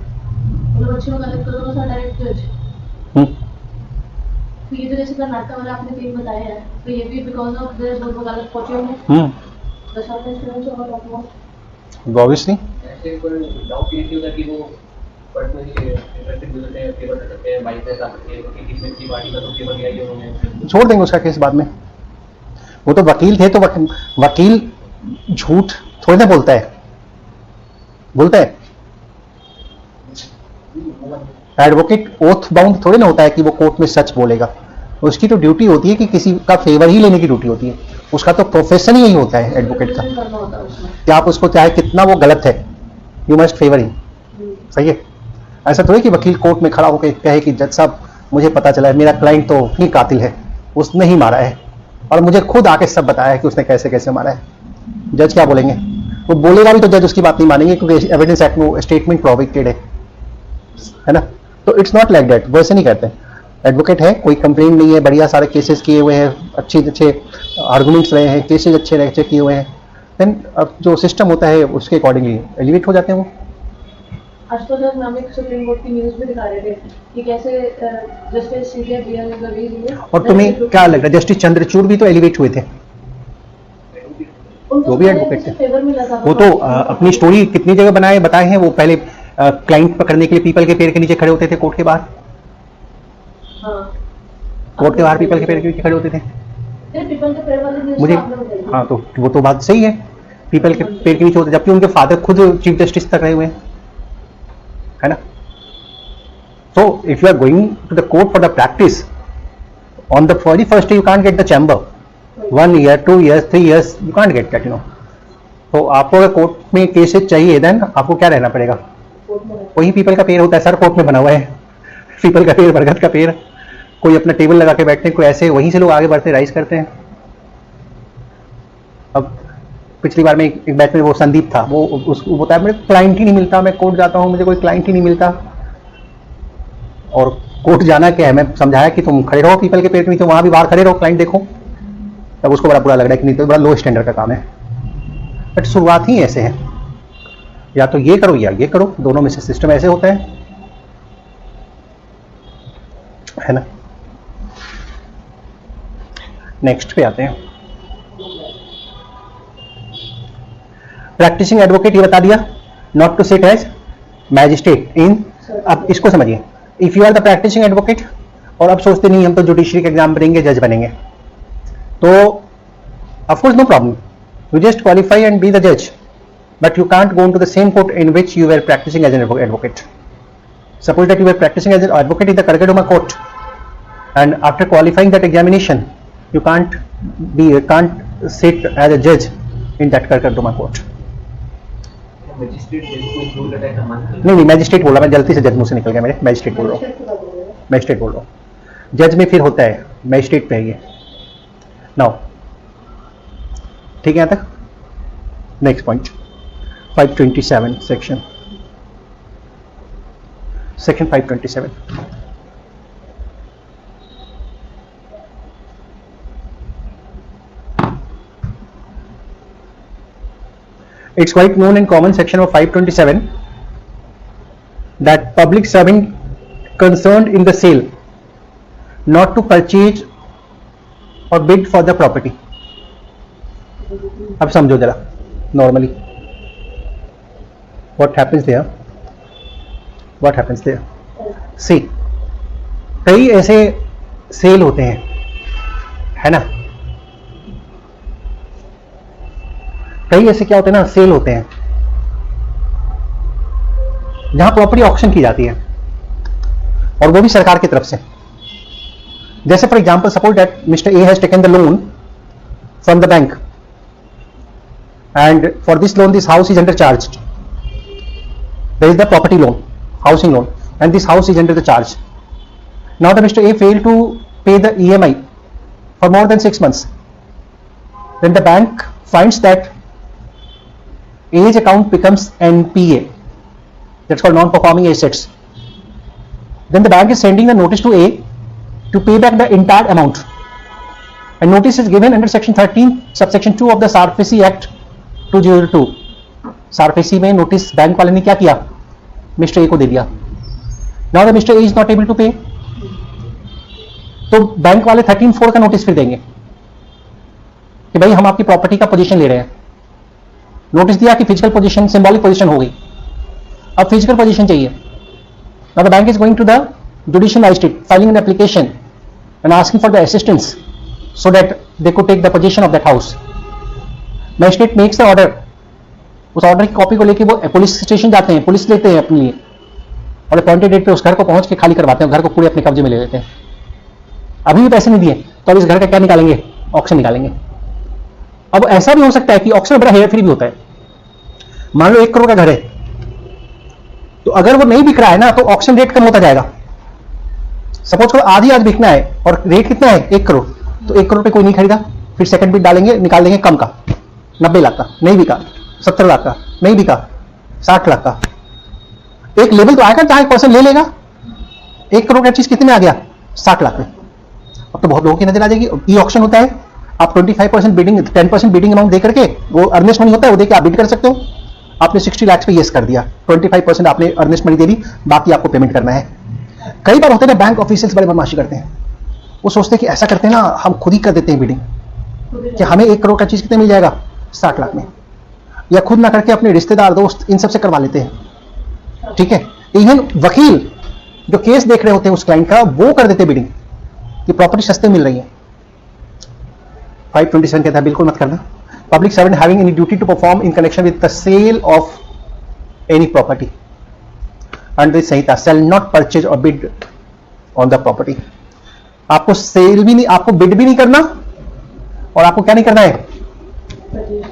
Speaker 3: तो ये जो जैसे कर्नाटका वाला आपने 3 बताया है, तो ये भी बिकॉज ऑफ द जो वकालत पहुंचे होंगे। the short experience of almost
Speaker 1: Obviously
Speaker 2: ऐसे कोई डाउट क्रिएट होता है कि वो पर्सनली इंटरेस्टेड गुजरते हैं, फेवर करते हैं, बाइक से ताकि कि किसी की पार्टी का तो फेवर लिया ही उन्होंने,
Speaker 1: छोड़ देंगे उसका केस बाद में। वो तो वकील थे, तो वकील झूठ थोड़ी ना बोलता है, बोलता है। एडवोकेट ओथ बाउंड थोड़ी ना होता है कि वो कोर्ट में सच बोलेगा। उसकी तो ड्यूटी होती है कि किसी का फेवर ही लेने की ड्यूटी होती है, उसका तो प्रोफेशन ही यही होता है एडवोकेट का, कि आप उसको चाहे कितना वो गलत है, यू मस्ट फेवर ही। सही है। ऐसा थोड़ी कि वकील कोर्ट में खड़ा होकर कहे कि जज साहब मुझे पता चला है मेरा क्लाइंट तो ही कातिल है, उसने ही मारा है, और मुझे खुद आके सब बताया है कि उसने कैसे कैसे मारा है। जज क्या बोलेंगे? वो बोलेगा भी तो जज उसकी बात नहीं मानेंगे, क्योंकि एविडेंस एक्ट में स्टेटमेंट प्रोविक्टेड है ना। तो इट्स नॉट लाइक दैट, वैसे नहीं कहते। एडवोकेट है, कोई कंप्लेंट नहीं है, बढ़िया सारे केसेस किए हुए हैं, अच्छे आर्गुमेंट्स रहे हैं, केसेस अच्छे किए हुए हैं, देन अब जो सिस्टम होता है उसके अकॉर्डिंगली एलिवेट हो जाते हैं वो।
Speaker 3: आज तो जब हम एक सुप्रीम कोर्ट की न्यूज़ भी दिखा रहे थे कि कैसे जस्टिस सीजे बीएल रवि जी ने,
Speaker 1: और तुम्हें क्या लग रहा है, जस्टिस चंद्रचूड़ भी तो एलिवेट हुए थे, वो भी एडवोकेट थे।
Speaker 3: फेवर मिला था।
Speaker 1: वो तो अपनी स्टोरी कितनी जगह बताए हैं। वो पहले क्लाइंट पकड़ने के लिए पीपल के पेड़ के नीचे खड़े होते थे कोर्ट के बाहर।
Speaker 3: हाँ,
Speaker 1: कोर्ट के बाहर पीपल के पेड़ के नीचे खड़े होते थे।
Speaker 3: फिर पीपल के पेड़ वाले न्यूज़
Speaker 1: मुझे
Speaker 3: आपने बताई।
Speaker 1: हाँ, तो वो तो बात सही है, पीपल के पेड़ के नीचे होते, जबकि उनके फादर खुद चीफ जस्टिस तक रहे हुए हैं, है ना। So if you are going to the court for the practice, on the very first day you can't get the chamber. 1 year, 2 years, 3 years, you can't get that, you know. तो आपको अगर court में cases चाहिए then आपको क्या रहना पड़ेगा? वही पीपल का पेड़ होता है सर, कोर्ट में बना हुआ है पीपल का पेड़, बरगद का पेड़, कोई अपना टेबल लगा के बैठते हैं, कोई ऐसे, वहीं से लोग आगे बढ़ते राइज करते हैं। अब पिछली बार में एक बैच में वो संदीप था, वो उसको बताया मेरे क्लाइंट ही नहीं मिलता, मैं कोर्ट जाता हूँ मुझे कोई क्लाइंट ही नहीं मिलता। और कोर्ट जाना क्या है, मैं समझाया कि तुम खड़े रहो पीपल के पेड़ में, तो वहां भी बाहर खड़े रहो, क्लाइंट देखो। तब उसको बड़ा बुरा लग रहा है कि नहीं तो बड़ा लो स्टैंडर्ड का काम है। बट शुरुआत ही ऐसे है, या तो ये करो या ये करो, दोनों में से सिस्टम ऐसे होता है ना। नेक्स्ट पे आते हैं, प्रैक्टिसिंग एडवोकेट, ये बता दिया, not to sit as magistrate in. अब इसको समझिए, if you are the practising advocate और अब सोचते नहीं हम तो जुडिशरी का एग्जाम देंगे, जज बनेंगे, तो of course no problem, you just qualify and be the जज, but you can't go into the same court in which you were practising as an advocate. Suppose that you were practicing as an advocate in the Kargadoma court, and after qualifying that examination, you can't sit as a judge in that Kargadoma court.
Speaker 2: Magistrate जज को include करता है month?
Speaker 1: नहीं, magistrate बोला मैं, गलती से जज मुंह से निकल गया मेरे, मैजिस्ट्रेट बोल रहा हूँ। जज में फिर होता है, मैजिस्ट्रेट पे है ये। नाउ ठीक है यहाँ तक। Next point 527 section 527। It's quite known in common section of 527 that public servant concerned in the sale not to purchase or bid for the property. अब समझो जरा, normally what happens there? See, कई ऐसे cell होते हैं, है ना, कई ऐसे क्या होते हैं ना, सेल होते हैं जहां प्रॉपर्टी ऑक्शन की जाती है, और वो भी सरकार की तरफ से। जैसे for example, suppose that Mister A has taken the loan from the bank, and for this loan this house is under charge, there is the property loan, housing loan, and this house is under the charge. Now the Mr. A failed to pay the EMI for more than 6 months. Then the bank finds that A's account becomes NPA, that's called non-performing assets. Then the bank is sending the notice to A to pay back the entire amount, and notice is given under section 13 subsection 2 of the SARFAESI Act 2002. SARFAESI में notice bank वाले ने क्या किया, Mister A को दे दिया। Now the Mister A is not able to pay, तो bank वाले 13(4) का नोटिस फिर देंगे कि भाई हम आपकी प्रॉपर्टी का पोजीशन ले रहे हैं। नोटिस दिया कि फिजिकल पोजीशन सिंबॉलिक पोजीशन हो गई, अब फिजिकल पोजीशन चाहिए। Now the bank is going to the judicial magistrate, filing an application and asking for the assistance so that they could take the position of that house. Magistrate makes the order, उस order की copy को लेके वो police station जाते हैं, police लेते हैं अपने लिए, और अपॉइंटेड डेट पे उस घर को पहुंच के खाली करवाते हैं, घर को पूरे अपने कब्जे में ले लेते हैं। अभी भी पैसे नहीं दिए तो अब इस घर का क्या निकालेंगे, ऑक्शन निकालेंगे। अब ऐसा भी हो सकता है कि ऑक्शन बड़ा हेयर फ्री भी होता है। मान लो 1 करोड़ का घर है, तो अगर वो नहीं बिक रहा है ना, तो ऑक्शन रेट कम होता जाएगा। सपोज करो आधी आज बिकना है और रेट कितना है 1 करोड़, तो 1 करोड़ पे कोई नहीं खरीदा, फिर सेकंड बिड डालेंगे, निकाल देंगे कम का, 90 लाख का, नहीं बिका 70 लाख का, नहीं बिका 60 लाख का। एक लेवल तो आएगा जहां एक पर्सन ले लेगा। 1 करोड़ का चीज कितने में आ गया, 60 लाख में। अब तो बहुत लोगों की नजर आ जाएगी। ई ऑक्शन होता है, आप 25% बिडिंग, 10% बिडिंग अमाउंट दे करके, वो अर्नेस्ट मनी होता है, वो देके आप बिड कर सकते हो। आपने 60 लाख पे यस कर दिया, 25% आपने अर्नेस्ट मनी दे दी, बाकी आपको पेमेंट करना है। कई बार होते हैं ना, बैंक ऑफिशियल्स बड़े बदमाशी करते हैं, वो सोचते हैं कि ऐसा करते हैं ना, हम खुद ही कर देते हैं बिडिंग, कि हमें 1 करोड़ का चीज कितने मिल जाएगा, 60 लाख में, या खुद ना करके अपने रिश्तेदार दोस्त इन सबसे करवा लेते हैं। ठीक है, इवन वकील जो केस देख रहे होते हैं उस क्लाइंट का, वो कर देते बिडिंग कि प्रॉपर्टी सस्ते मिल रही है। 527 कहता है बिल्कुल मत करना। Public servant having any duty to perform in connection with the sale of any property under Sanhita shall not purchase और बिड ऑन द प्रॉपर्टी। आपको सेल भी नहीं, आपको बिड भी नहीं करना, और आपको क्या नहीं करना है,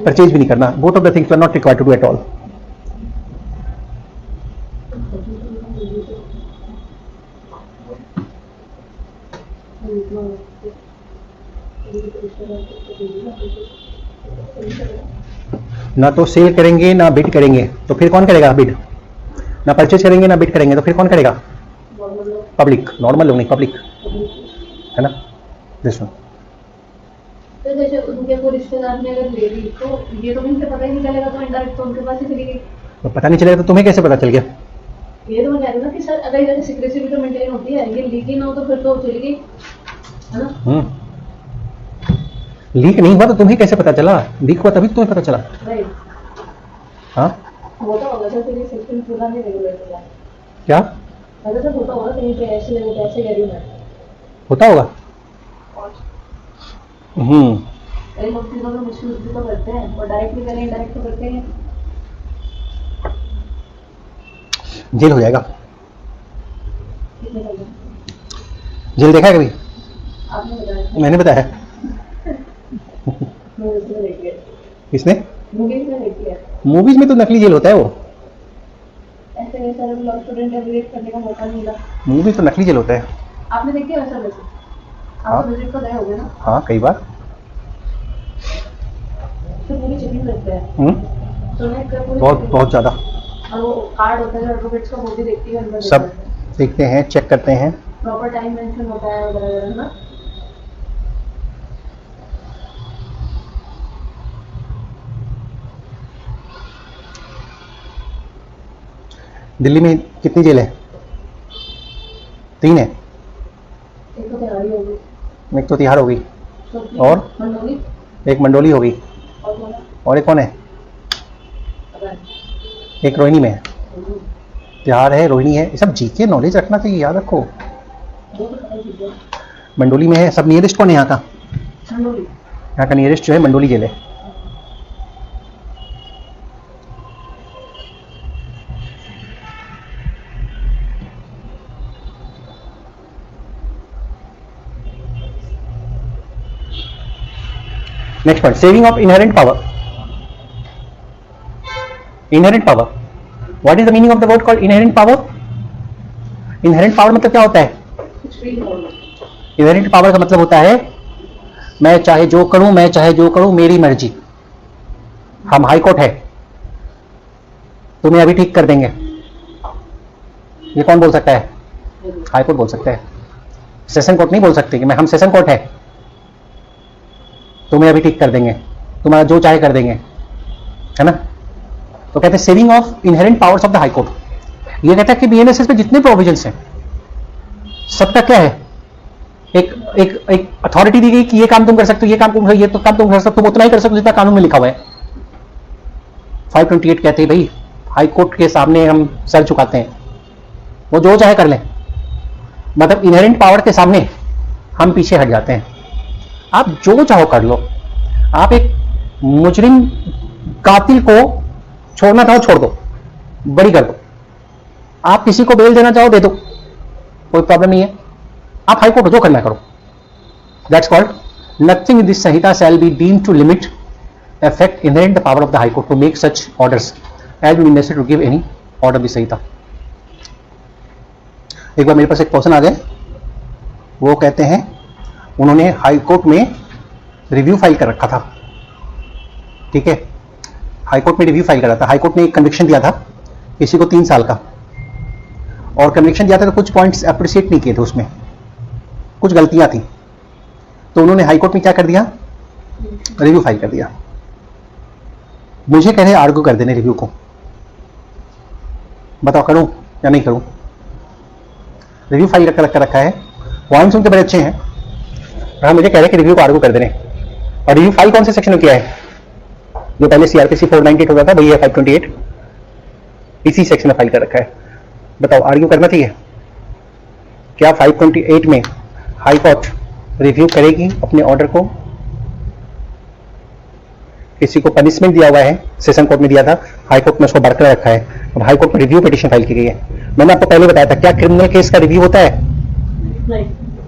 Speaker 1: परचेज भी नहीं करना, both of the things you are not required to do at all. ना तो सेल करेंगे ना बिड करेंगे, तो फिर कौन करेगा बिड? ना परचेज करेंगे ना बिड करेंगे, तो फिर कौन करेगा? पब्लिक. नॉर्मल लोग नहीं, पब्लिक, है ना. This one.
Speaker 3: तो जैसे उनके कोई रिश्तेदार ने अगर ले ली तो ये तो उनसे पता ही नहीं चलेगा, तो इनडायरेक्ट तो उनके पास ही चली गई.
Speaker 1: तो पता नहीं चलेगा तो तुम्हें कैसे पता चल गया?
Speaker 3: ये तो मैं कह रही हूँ ना कि सर अगर इधर सीक्रेसी भी तो मेंटेन होती है, ये लीक ही ना हो तो फिर तो चली गई, है ना.
Speaker 1: लीक नहीं हुआ तो तुम्हें कैसे पता चला? लीक हुआ तभी तुम्हें पता चला.
Speaker 3: राइट.
Speaker 1: हाँ,
Speaker 3: होता होगा सर, फिर ये सिस्टम पूरा नहीं रेगुलेट होगा.
Speaker 1: क्या
Speaker 3: अगर सर होता होगा कहीं पे ऐसे कह रही हूँ मैं.
Speaker 1: होता होगा?
Speaker 3: कई लोग चीज़ों में मिसयूज भी तो करते हैं, और डायरेक्टली करें इनडायरेक्ट तो करते हैं.
Speaker 1: जेल हो जाएगा.
Speaker 3: कितने लोग?
Speaker 1: जेल देखा है कभी?
Speaker 3: आपने बताया.
Speaker 1: मैंने बताया.
Speaker 3: मूवीज में देखी है.
Speaker 1: किसने?
Speaker 3: मूवीज में देखी है.
Speaker 1: मूवीज में तो नकली जेल होता है वो.
Speaker 3: ऐसे कई सारे लॉ स्टूडेंट एग्रीड करने का मौका नहीं मिला.
Speaker 1: मूवीज तो नकली जेल होता है.
Speaker 3: आपने देखी है वैसा? वैसे
Speaker 1: हाँ.
Speaker 3: आप विजिट तो गए होगे ना.
Speaker 1: हाँ, कई बार.
Speaker 3: तो पूरी चेकिंग करते हैं. तो मैं पूरी
Speaker 1: बहुत बहुत ज्यादा.
Speaker 3: और वो कार्ड होता है एडवोकेट्स का, वो भी देखती है अंदर.
Speaker 1: सब देखते हैं, चेक करते हैं.
Speaker 3: प्रॉपर टाइम मेंशन होता है वगैरह वगैरह, ना.
Speaker 1: दिल्ली में कितनी जेल है? 3 है.
Speaker 3: एक तो तैयारी होगी,
Speaker 1: एक तो तिहाड़ होगी, और
Speaker 3: मंडोली,
Speaker 1: एक मंडोली होगी,
Speaker 3: और कौन है?
Speaker 1: और एक कौन है?
Speaker 3: पता नहीं.
Speaker 1: एक रोहिणी में है. तिहाड़ है, रोहिणी है. ये सब जीके नॉलेज रखना चाहिए, याद रखो.
Speaker 3: दो तो पता ही चल गया.
Speaker 1: मंडोली में है. सब नियरेस्ट कौन है यहाँ का?
Speaker 3: मंडोली.
Speaker 1: यहाँ का नियरेस्ट जो है मंडोली जेल है. Next point, saving of inherent power. Inherent power. What is the meaning of the word called inherent power? Inherent power मतलब क्या होता है? Inherent power का मतलब होता है मैं चाहे जो करूं, मैं चाहे जो करूं, मेरी मर्जी. हम हाई कोर्ट है, तुम्हें अभी ठीक कर देंगे. ये कौन बोल सकता है? हाई कोर्ट बोल सकता है. सेशन कोर्ट नहीं बोल सकते कि हम सेशन कोर्ट है, तुम्हें अभी ठीक कर देंगे, तुम्हारा जो चाहे कर देंगे, है ना. तो कहते हैं saving of inherent powers of the high court. ये कहता है कि बीएनएसएस में जितने प्रोविजंस हैं सबका क्या है, एक अथॉरिटी दी गई कि ये काम तुम कर सकते हो, ये काम तुम कर सकते हो, तुम उतना ही कर सकते हो जितना कानून में लिखा हुआ है. 528 कहते हैं भाई हाई कोर्ट के सामने हम सर झुकाते हैं, वो जो चाहे कर लें. मतलब इनहेरेंट पावर के सामने हम पीछे हट जाते हैं. आप जो चाहो कर लो. आप एक मुजरिम कातिल को छोड़ना चाहो छोड़ दो, बरी कर दो. आप किसी को बेल देना चाहो दे दो, कोई प्रॉब्लम नहीं है. आप हाई कोर्ट जो करना करो. That's called nothing in this Samhita shall be deemed to limit affect inherent the power of the high court to make such orders as be necessary to give any order of the संहिता. एक बार मेरे पास एक person आ गए, वो कहते हैं उन्होंने high court में review file कर रखा था. ठीक है, हाई कोर्ट में रिव्यू फाइल कर रहा था. हाई कोर्ट ने एक कन्विक्शन दिया था किसी को 3 साल का, और कन्विक्शन दिया था तो कुछ पॉइंट्स अप्रिशिएट नहीं किए थे, उसमें कुछ गलतियां थी. तो उन्होंने हाई कोर्ट में क्या कर दिया, रिव्यू फाइल कर दिया. मुझे कह रहे आर्ग्यू कर देने रिव्यू को. बताओ करूं या नहीं करूं. रिव्यू फाइल कर रखा है, पॉइंट्स उनके बड़े अच्छे हैं, हाँ मुझे कह रहे कि रिव्यू को आर्ग्यू कर देने. और रिव्यू फाइल कौन से सेक्शन में किया है? जो पहले सीआरपीसी 498 होता था वही है 528, इसी सेक्शन में फाइल कर रखा है. बताओ आर्ग्यू करना चाहिए क्या? 528 में हाई कोर्ट रिव्यू करेगी अपने ऑर्डर को? किसी को पनिशमेंट दिया हुआ है, सेशन कोर्ट में दिया था, हाई कोर्ट में उसको बरकरार रखा है. अब हाई कोर्ट में रिव्यू पिटीशन फाइल की गई है. मैंने आपको पहले बताया था, क्या क्रिमिनल केस का रिव्यू होता है?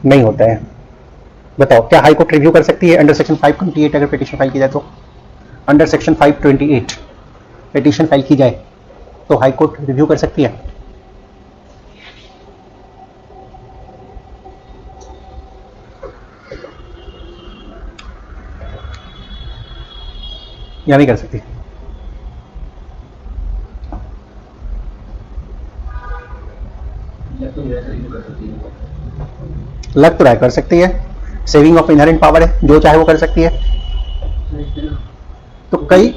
Speaker 1: नहीं होता है. बताओ क्या हाई कोर्ट रिव्यू कर सकती है अंडर सेक्शन 528 अगर पिटीशन फाइल की जाए तो? अंडर सेक्शन 528 पिटीशन फाइल की जाए तो हाई कोर्ट रिव्यू कर सकती है। या नहीं कर सकती? लग तो रहा है कर सकती है, सेविंग ऑफ इनहेरेंट पावर है, जो चाहे वो कर सकती है। तो कई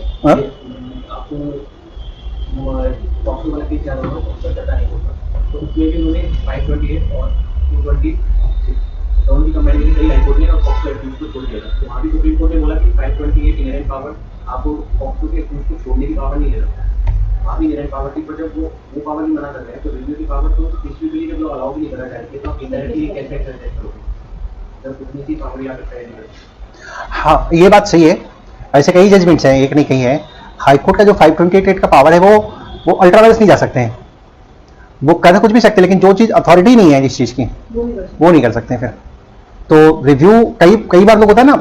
Speaker 2: तो उसमें भी उन्होंने 528 और 226 दोनों की कंबाइन करके कई हाईकोर्ट ने और पॉक्सो एक्ट को छोड़ दिया था। तो वहाँ भी सुप्रीम कोर्ट ने बोला कि 528 इनहेरेंट पावर आपको पॉक्सो के एक्ट को छोड़ने की पावर नहीं दे रहा। आप इनहेरेंट पावर की पर जब वो पावर नहीं मना कर रहे हैं तो रिव्यू की पावर तो किसी के लिए जब लोग अलाउ भी नहीं करना चाहते तो आप इनडायरेक्टली कैसे एक्सरसाइज करोगे जब उतनी सी पावर या करता है।
Speaker 1: हाँ, ये बात सही है। ऐसे कई जजमेंट्स हैं, एक नहीं कहीं है। हाईकोर्ट का जो 528 का पावर है वो अल्ट्रावायरस नहीं जा सकते हैं, वो कर कुछ भी सकते हैं, लेकिन जो चीज अथॉरिटी नहीं है जिस चीज की वो नहीं कर सकते हैं। फिर तो रिव्यू कई बार लोग होता है ना,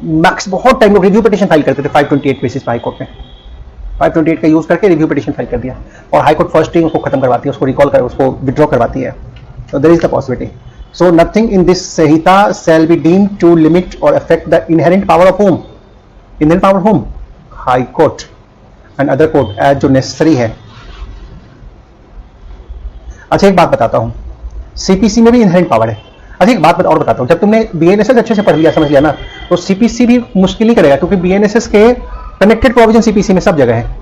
Speaker 1: मैक्स बहुत टाइम लोग रिव्यू पिटीशन फाइल करते थे 528 बेसिस पे हाईकोर्ट में 528 का यूज करके रिव्यू पिटीशन फाइल कर दिया और हाईकोर्ट फर्स्ट थिंग उसको खत्म करवाती है, उसको रिकॉल कर उसको विड्रॉ करवाती है। तो there is the possibility. So nothing in this Samhita shall be deemed to limit और affect the inherent power of home, inherent power home high court and other court as जो necessary है। अच्छा एक बात बताता हूं, सीपीसी में भी इनहेरेंट पावर है। अच्छा एक बात और बताता हूं, जब तुमने बीएनएसएस अच्छे से पढ़ लिया समझ लिया ना, तो सीपीसी भी मुश्किल नहीं करेगा, क्योंकि बीएनएसएस के कनेक्टेड प्रोविजन सीपीसी में सब जगह है।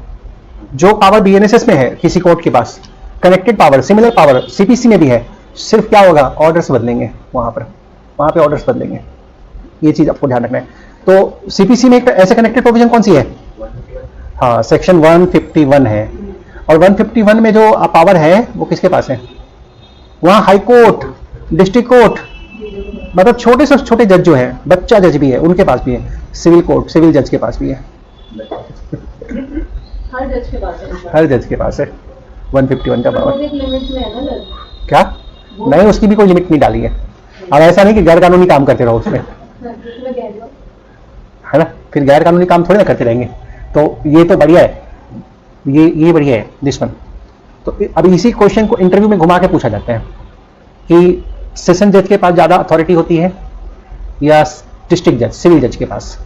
Speaker 1: जो पावर बीएनएसएस में है किसी कोर्ट के पास, connected power similar power CPC में भी है। सिर्फ क्या होगा, ऑर्डर्स बदलेंगे, वहां पे ऑर्डर्स बदलेंगे। ये चीज आपको ध्यान रखना है। तो सीपीसी में ऐसे कनेक्टेड प्रोविजन कौन सी है? हाँ, सेक्शन 151 है। और 151 में जो पावर है वो किसके पास है? वहां हाई कोर्ट, डिस्ट्रिक्ट कोर्ट, मतलब छोटे से छोटे जज जो है, बच्चा जज भी है, उनके पास भी है। सिविल कोर्ट, सिविल जज के पास भी है।
Speaker 3: हर जज के पास है।
Speaker 1: हर जज के पास है 151 का पावर।
Speaker 3: एक लिमिट में है ना जज?
Speaker 1: क्या? नहीं, उसकी भी कोई लिमिट नहीं डाली है। अब ऐसा नहीं कि गैर कानूनी काम करते रहो उसमें, है ना? फिर गैर कानूनी काम थोड़ी ना करते रहेंगे। तो ये तो बढ़िया है, ये बढ़िया है दिस वन। तो अब इसी क्वेश्चन को इंटरव्यू में घुमा के पूछा जाता है कि सेशन जज के पास ज्यादा अथॉरिटी होती है या डिस्ट्रिक्ट जज, सिविल जज के पास,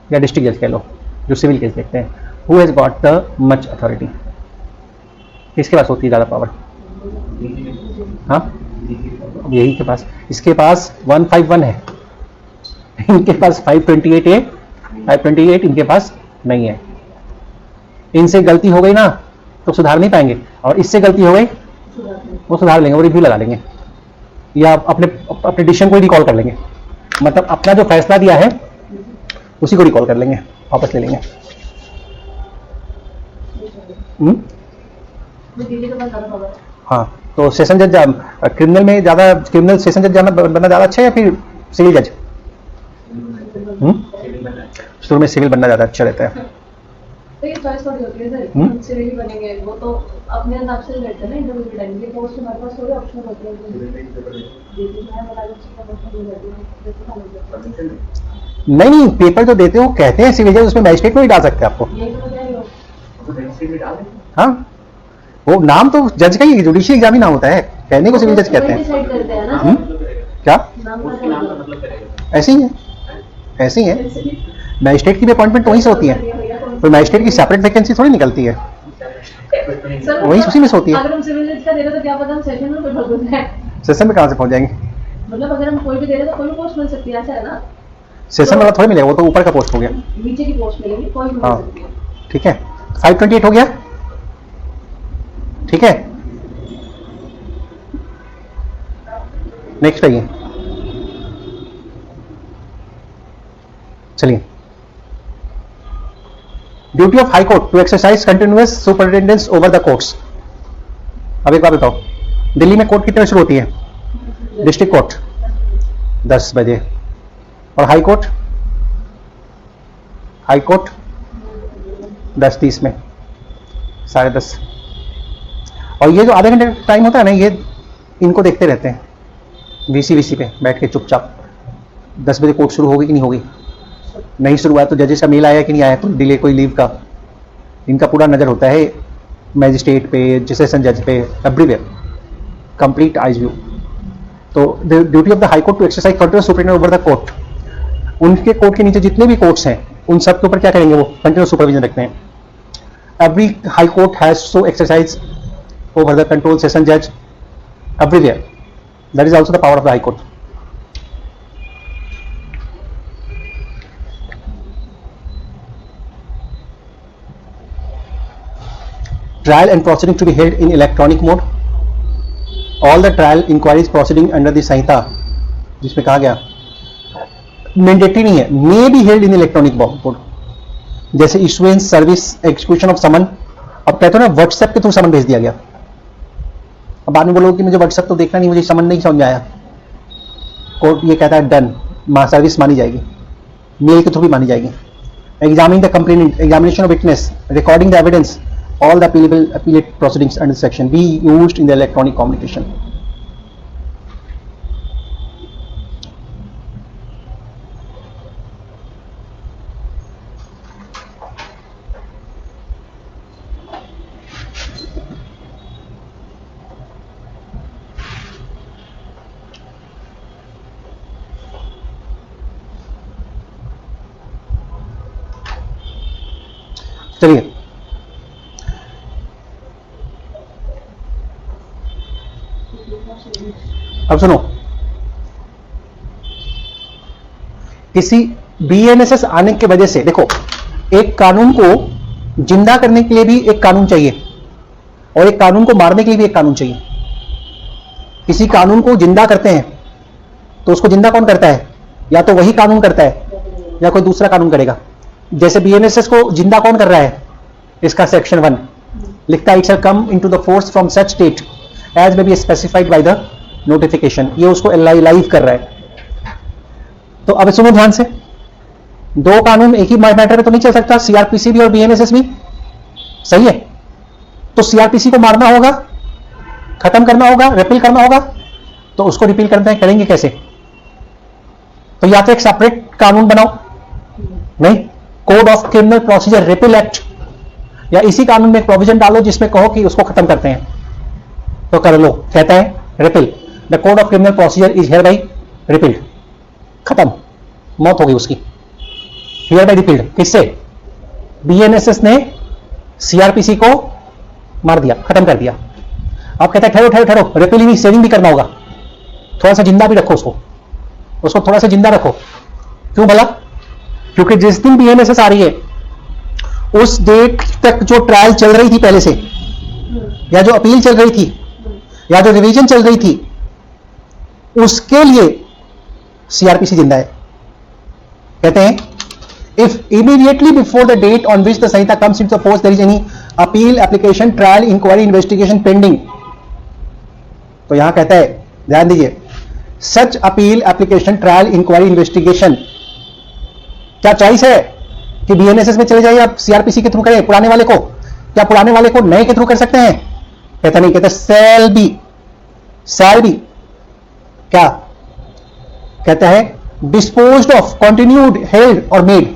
Speaker 1: या डिस्ट्रिक्ट जज कह लो जो सिविल केस देखते हैं, who has got the much authority? किसके पास होती है ज्यादा पावर? हाँ, यही के पास। इसके पास 151 है, इनके पास 528 है, 528 इनके पास नहीं है। इनसे गलती हो गई ना तो सुधार नहीं पाएंगे, और इससे गलती हो गई वो सुधार लेंगे, वो रिव्यू लगा लेंगे या अपने डिसीजन को रिकॉल कर लेंगे। मतलब अपना जो फैसला दिया है उसी को रिकॉल कर लेंगे, वापस ले लेंगे। हाँ, तो सेशन जज क्रिमिनल में ज्यादा, क्रिमिनल सेशन जज जाना बनना ज्यादा अच्छा है या फिर सिविल जज? शुरू में सिविल बनना ज्यादा अच्छा रहता है।
Speaker 3: तो ये चॉइस थोड़ी होती है सर, हम सिविल बनेंगे, वो तो अपने हिसाब से रहते हैं ना। इंटरव्यू के टाइम के पोस्ट हमारे पास थोड़े ऑप्शन होते हैं।
Speaker 1: नहीं, पेपर जो देते हो कहते हैं सिविल जज, उसमें मैजिस्ट्रेट को ही डाल सकते हैं आपको। हाँ, वो नाम तो जज का ही, जुडिशियल एग्जाम ही नाम होता है, कहने को सिविल जज कहते हैं। क्या? ऐसे ही है, ऐसे ही है। मैजिस्ट्रेट की भी अपॉइंटमेंट वहीं से होती है, तो मैजिस्ट्रेट की सेपरेट वैकेंसी थोड़ी निकलती है, वहीं उसी में से होती है।
Speaker 3: अगर हम सिविल जज का दे रहे तो क्या पता हम सेशन में पहुंच जाए।
Speaker 1: सेशन में कहाँ से पहुंच जाएंगे?
Speaker 3: मतलब अगर हम कोई भी दे रहे तो कोई पोस्ट मिल सकती है, ऐसा है ना?
Speaker 1: सेशन वाला थोड़ी मिलेगा, वो तो ऊपर का पोस्ट हो गया,
Speaker 3: नीचे की पोस्ट मिलेगी, कोई भी मिल
Speaker 1: हाँ
Speaker 3: सकती है।
Speaker 1: ठीक है। 528 हो गया, ठीक है। नेक्स्ट आइए, चलिए। Duty of high court to exercise continuous superintendence over the courts. अब एक बात बताओ, दिल्ली में कोर्ट कितने बजे शुरू होती है? डिस्ट्रिक्ट कोर्ट 10 बजे, और हाई कोर्ट 10:30 में, 10:30। और ये जो आधे घंटे टाइम होता है ना, ये इनको देखते रहते हैं वीसी पे बैठ के चुपचाप, 10 बजे कोर्ट शुरू होगी कि नहीं होगी। नहीं शुरू हुआ तो जजेस का मेल आया कि नहीं आया, कोई डिले कोई लीव का, इनका पूरा नजर होता है मैजिस्ट्रेट पे, सेशन जज पे, एवरीवेयर, कंप्लीट आइज व्यू। तो the duty of the high court to exercise continuous supervision over the court. उनके कोर्ट के नीचे जितने भी कोर्ट्स हैं उन सब के ऊपर क्या करेंगे, वो कंटिन्यूअस सुपरविजन रखते हैं। Every high court has to exercise over the control session जज everywhere, that is also the power of the high court. Trial and proceeding to be held in electronic mode. All the trial inquiries proceeding under the संहिता, जिसमें कहा गया mandatory नहीं है, may be held in electronic mode, जैसे issuance, service, execution of summon। अब कहते हो ना व्हाट्सएप के थ्रू समन भेज दिया गया, अब बाद में बोलोगे कि मुझे व्हाट्सएप तो देखना नहीं, मुझे समन नहीं समझ में आया, कोर्ट ये कहता है डन, सर्विस मानी जाएगी, मेल के थ्रू भी मानी जाएगी। Examining the complainant, examination of witness, recording the evidence, all the appellate proceedings under section be used in the electronic communication. चलिए अब सुनो, किसी बीएनएसएस आने की वजह से देखो, एक कानून को जिंदा करने के लिए भी एक कानून चाहिए और एक कानून को मारने के लिए भी एक कानून चाहिए। किसी कानून को जिंदा करते हैं तो उसको जिंदा कौन करता है, या तो वही कानून करता है या कोई दूसरा कानून करेगा। जैसे बीएनएसएस को जिंदा कौन कर रहा है, इसका सेक्शन 1 लिखता है, it shall come into the force from such state as may be specified by the notification. ये उसको लाइव कर रहा है। तो अब सुनो ध्यान से, दो कानून एक ही मैटर में तो नहीं चल सकता, सीआरपीसी भी और बीएनएसएस भी, सही है। तो सीआरपीसी को मारना होगा, खत्म करना होगा, रिपील करना होगा, तो उसको रिपील करते हैं, करेंगे कैसे? तो या तो एक सेपरेट कानून बनाओ, नहीं, code of criminal procedure repeal act, या इसी कानून में एक प्रोविजन डालो जिसमें कहो कि उसको खत्म करते हैं, तो कर लो। कहता है repeal, the code of criminal procedure is here by repealed, खत्म, मौत हो गई उसकी, हियर बाई रिपील्ड। किससे? बीएनएसएस ने सीआरपीसी को मार दिया, खत्म कर दिया। अब कहता है ठहरो ठहरो ठहरो, रिपीलिंग सेविंग भी करना होगा, थोड़ा सा जिंदा भी रखो उसको थोड़ा सा जिंदा रखो। क्यों भला? क्योंकि जिस दिन बीएनएसएस आ रही है उस डेट तक जो ट्रायल चल रही थी पहले से, या जो अपील चल रही थी, या जो रिवीजन चल रही थी, उसके लिए सीआरपीसी जिंदा है। कहते हैं if immediately before the date on which the संहिता comes into force there is any appeal, application, trial, inquiry, investigation pending. तो यहां कहता है, ध्यान दीजिए, such appeal, application, trial, inquiry, investigation, क्या चॉइस है कि बीएनएसएस में चले जाइए आप सीआरपीसी के थ्रू करें पुराने वाले को, क्या पुराने वाले को नए के थ्रू कर सकते हैं? कहता नहीं, कहता शैल बी क्या कहता है, डिस्पोज्ड ऑफ, कंटिन्यूड, हेल्ड और मेड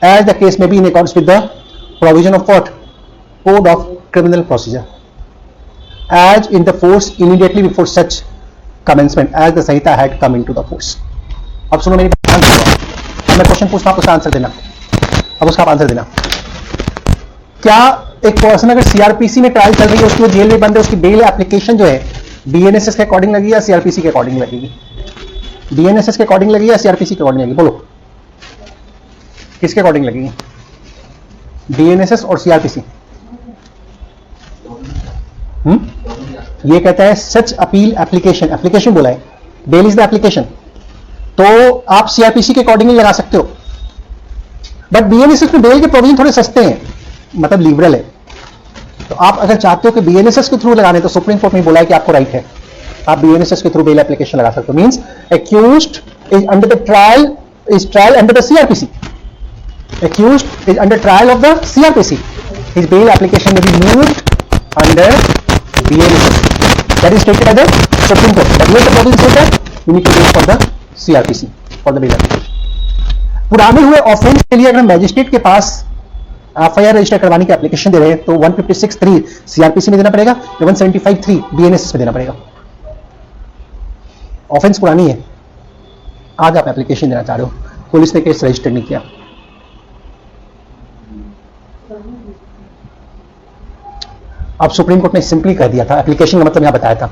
Speaker 1: एज द केस में be in according with the provision of what, code of criminal procedure, as in the force immediately before such commencement as the Sanhita had come into the force. अब सुनो मेरी बात, मैं question पूछता हूं, उसका answer देना, अब उसका आंसर देना। क्या एक पर्सन अगर सीआरपीसी में ट्रायल चल रही है, उसकी वो जेल में बंद है, उसकी बेल एप्लीकेशन जो है बीएनएसएस के अकॉर्डिंग लगी या सीआरपीसी के अकॉर्डिंग लगेगी? बीएनएसएस के अकॉर्डिंग लगेगी या सीआरपीसी के अकॉर्डिंग लगेगी? बोलो, किसके अकॉर्डिंग लगेगी? बीएनएसएस और सीआरपीसी? ये कहता है सच अपील, एप्लीकेशन बोला है, बेल इज द एप्लीकेशन, तो आप सीआरपीसी के अकॉर्डिंगली लगा सकते हो। बट बीएनएसएस में बेल के प्रोविजन थोड़े सस्ते हैं, मतलब लिबरल है। तो आप अगर चाहते हो कि बीएनएसएस के थ्रू लगाने, तो सुप्रीम कोर्ट ने बोला है कि आपको राइट है, आप बीएनएसएस के थ्रू बेल एप्लीकेशन लगा सकते हो। Means accused is under the trial under the CrPC, accused is under trial of the CrPC, his bail application may be moved under BNSS, that is stated by the supreme court, but here the provision says that you need to wait for the CrPC for the bail application. पुराने हुए offence के लिए अगर magistrate के पास FIR register करवाने की application दे रहे हैं तो 156(3) सीआरपीसी में देना पड़ेगा या 175(3) बीएनएसएस में देना पड़ेगा। ऑफेंस पुरानी है, आज आप एप्लीकेशन देना चाह रहे हो, पुलिस ने केस रजिस्टर नहीं किया। अब सुप्रीम कोर्ट ने सिंपली कह दिया था, एप्लीकेशन का मतलब यहां बताया था,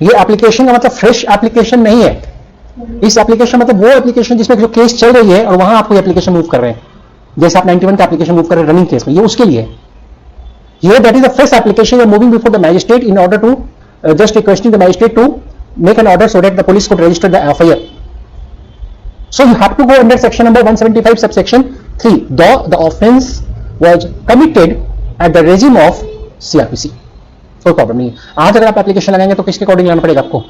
Speaker 1: ये एप्लीकेशन का मतलब फ्रेश एप्लीकेशन नहीं है। इस एप्लीकेशन मतलब वो एप्लीकेशन जिसमें जो केस चल रही है और वहां आप कोई एप्लीकेशन मूव कर रहे हैं, जैसे आप 91 का एप्लीकेशन मूव कर रहे हैं रनिंग केस में, ये उसके लिए ये that is a fresh application you are moving before the magistrate in order to just requesting the magistrate to make an order so that the police could register the FIR. So you have to go under section number 175 subsection 3 though the offence was committed at the regime of CRPC। कोई problem नहीं है। आज अगर आप application लगाएंगे तो किसके according लाना पड़ेगा आपको?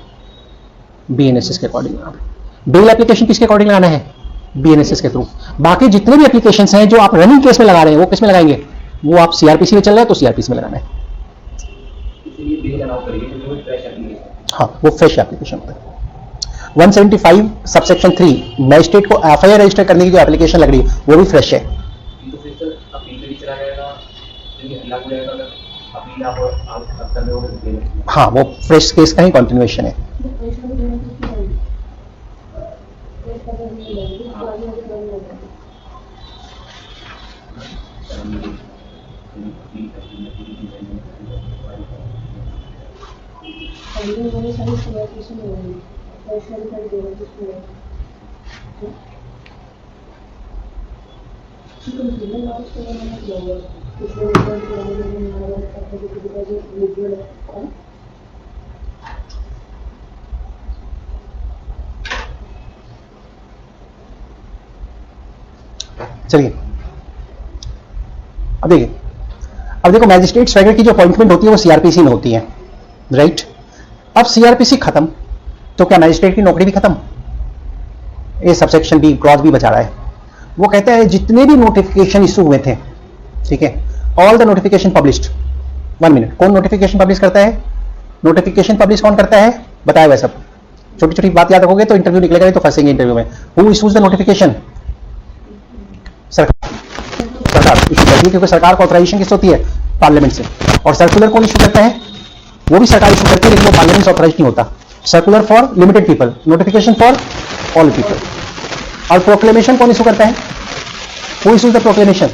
Speaker 1: बीएनएसएस के अकॉर्डिंग लगाना। बेल एप्लीकेशन किसके अकॉर्डिंग लगाना है? बीएनएसएस के थ्रू। बाकी जितने भी एप्लीकेशंस हैं जो आप रनिंग केस में लगा रहे हैं वो किस में लगाएंगे? वो आप सीआरपीसी में चल रहा है तो सीआरपीसी में लगाना है।
Speaker 2: इसलिए बिल अलाउ करिए क्योंकि वो फ्रेश एप्लीकेशन।
Speaker 1: हाँ, वो फ्रेश एप्लीकेशन होता है। 175 सबसेक्शन 3 मैजिस्ट्रेट को एफआईआर रजिस्टर करने की जो एप्लीकेशन लग रही है वो भी फ्रेश है।
Speaker 2: तो फिर सर अपील पे भी चला जाएगा, क्योंकि लागू रहेगा अगर अपील आप कर रहे हो।
Speaker 1: हाँ, वो फ्रेश केस का ही कंटिन्यूएशन है। चलिए अब देखो मैजिस्ट्रेट्स वगैरह की जो अपॉइंटमेंट होती है वो सीआरपीसी में होती है, राइट। अब सीआरपीसी खत्म तो क्या मैजिस्ट्रेट की नौकरी भी खत्म? ये सबसेक्शन बी क्लॉज भी बचा रहा है। वो कहता है जितने भी नोटिफिकेशन इशू हुए थे, ठीक है, all the notification published. 1 minute, कौन नोटिफिकेशन पब्लिश करता है? नोटिफिकेशन पब्लिश कौन करता है? बताया हुआ सब, छोटी छोटी बात याद रखोगे तो इंटरव्यू निकलेगा, तो फंसेंगे इंटरव्यू में। Who issues the notification? सरकार इशू करती है, क्योंकि सरकार को ऑथराइजेशन किससे होती है? पार्लियामेंट से। और सर्कुलर कौन इशू करता है? वो भी सरकार इशू करती है, लेकिन वो पार्लियामेंट से ऑथराइज नहीं होता। Circular for limited people, notification for all people. और प्रोक्लेमेशन कौन इशू करता है? Who issues the proclamation?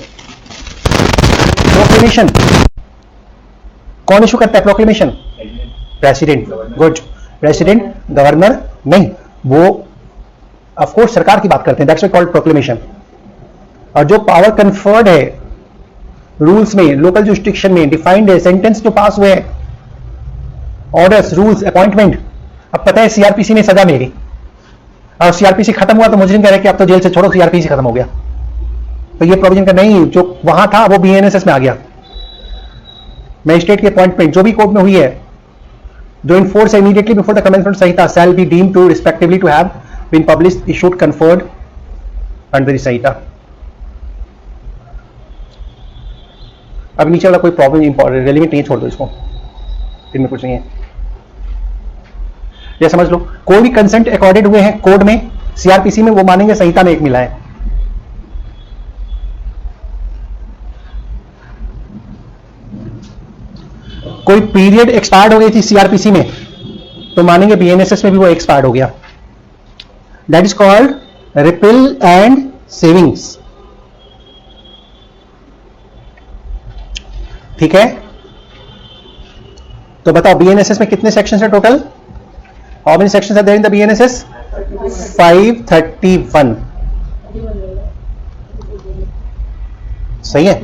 Speaker 1: Proclamation कौन इशू करता है? Proclamation president. Good, president, governor नहीं, वो ऑफ कोर्स सरकार की बात करते हैं, दैट्स व्हाई कॉल्ड प्रोक्लेमेशन। और जो पावर कन्फर्ड है रूल्स में, लोकल जुरिस्डिक्शन में डिफाइंड है, सेंटेंस जो पास हुए हैं, ऑर्डर्स, रूल्स, अपॉइंटमेंट। अब पता है सीआरपीसी में सजा मिलेगी, और सीआरपीसी खत्म हुआ तो मुजरिम कह रहे हैं कि अब तो जेल से छोड़ो, सीआरपीसी खत्म हो गया। तो ये प्रोविजन का नहीं, जो वहां था वो बीएनएसएस में आ गया। मैजिस्ट्रेट की अपॉइंटमेंट जो भी कोर्ट में हुई है, जो in force immediately before the commencement संहिता shall be deemed to respectively to have been published, issued, conferred under the संहिता। अब नीचे वाला कोई प्रॉब्लम रेलिवेंट नहीं, छोड़ दो इसको, इनमें कुछ नहीं है। ये समझ लो, कोई भी कंसेंट अकॉर्डेड हुए हैं कोड में, सीआरपीसी में, वो मानेंगे संहिता में एक मिला है। कोई पीरियड एक्सपायर्ड हो गई थी सीआरपीसी में तो मानेंगे बीएनएसएस में भी वो एक्सपायर्ड हो गया। That is called repeal and savings, ठीक है। तो बताओ बीएनएसएस में कितने सेक्शंस है total? How many sections are there in the BNSS? 531। सही है,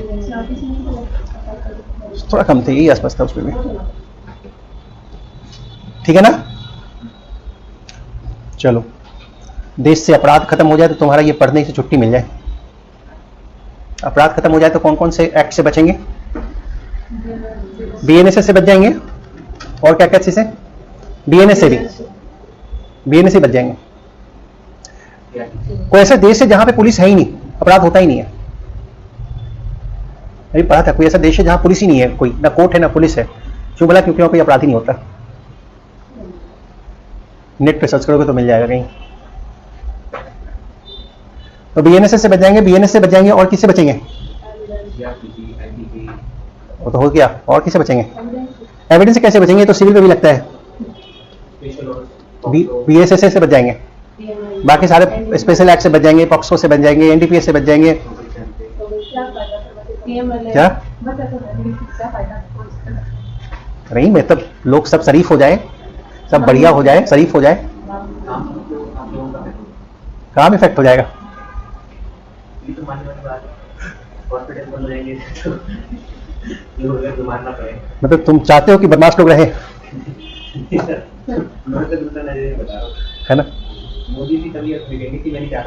Speaker 1: थोड़ा कम थे, यही आसपास था उसमें भी, ठीक है ना। चलो, देश से अपराध खत्म हो जाए तो तुम्हारा ये पढ़ने से छुट्टी मिल जाए। अपराध खत्म हो जाए तो कौन कौन से एक्ट से बचेंगे? बीएनएसएस से बच जाएंगे, और क्या क्या चीजें? बीएनएस से भी, बीएनएस से बच जाएंगे। कोई ऐसा देश है जहां पे पुलिस है ही नहीं, अपराध होता ही नहीं है? अभी पढ़ा था, कोई ऐसा देश है जहां पुलिस ही नहीं है, कोई ना कोर्ट है ना पुलिस है। क्यों बोला? क्योंकि वहां कोई अपराध ही नहीं होता। नेट पे सर्च करोगे तो मिल जाएगा कहीं। तो बीएनएस से बच जाएंगे, बीएनएस से बच जाएंगे और किससे बचेंगे?
Speaker 2: या किसी एंटी
Speaker 1: वो तो हो गया, और किससे बचेंगे? एविडेंस से कैसे बचेंगे? ये तो सिविल में भी लगता है।
Speaker 2: स्पेशल और
Speaker 1: बीएसएस से बच जाएंगे, बाकी सारे स्पेशल एक्ट से बच जाएंगे, पॉक्सो से बच जाएंगे, एनडीपीएस से बच जाएंगे। क्या नहीं, मतलब लोग सब शरीफ हो जाए, सब बढ़िया हो जाए, शरीफ हो जाए,
Speaker 2: आप लोगों का
Speaker 1: काम इफेक्ट हो जाएगा।
Speaker 2: ये तो मानने वाली बात है। हॉस्पिटल बंद हो जाएंगे तो लोग अगर मानना पड़े।
Speaker 1: मतलब तुम चाहते हो कि बदमाश लोग रहे,
Speaker 2: मैं तो दूसरा नजरिए बता रहा हूँ।
Speaker 1: है ना?
Speaker 2: मोदी जी कभी अपनी कहने की मैंने क्या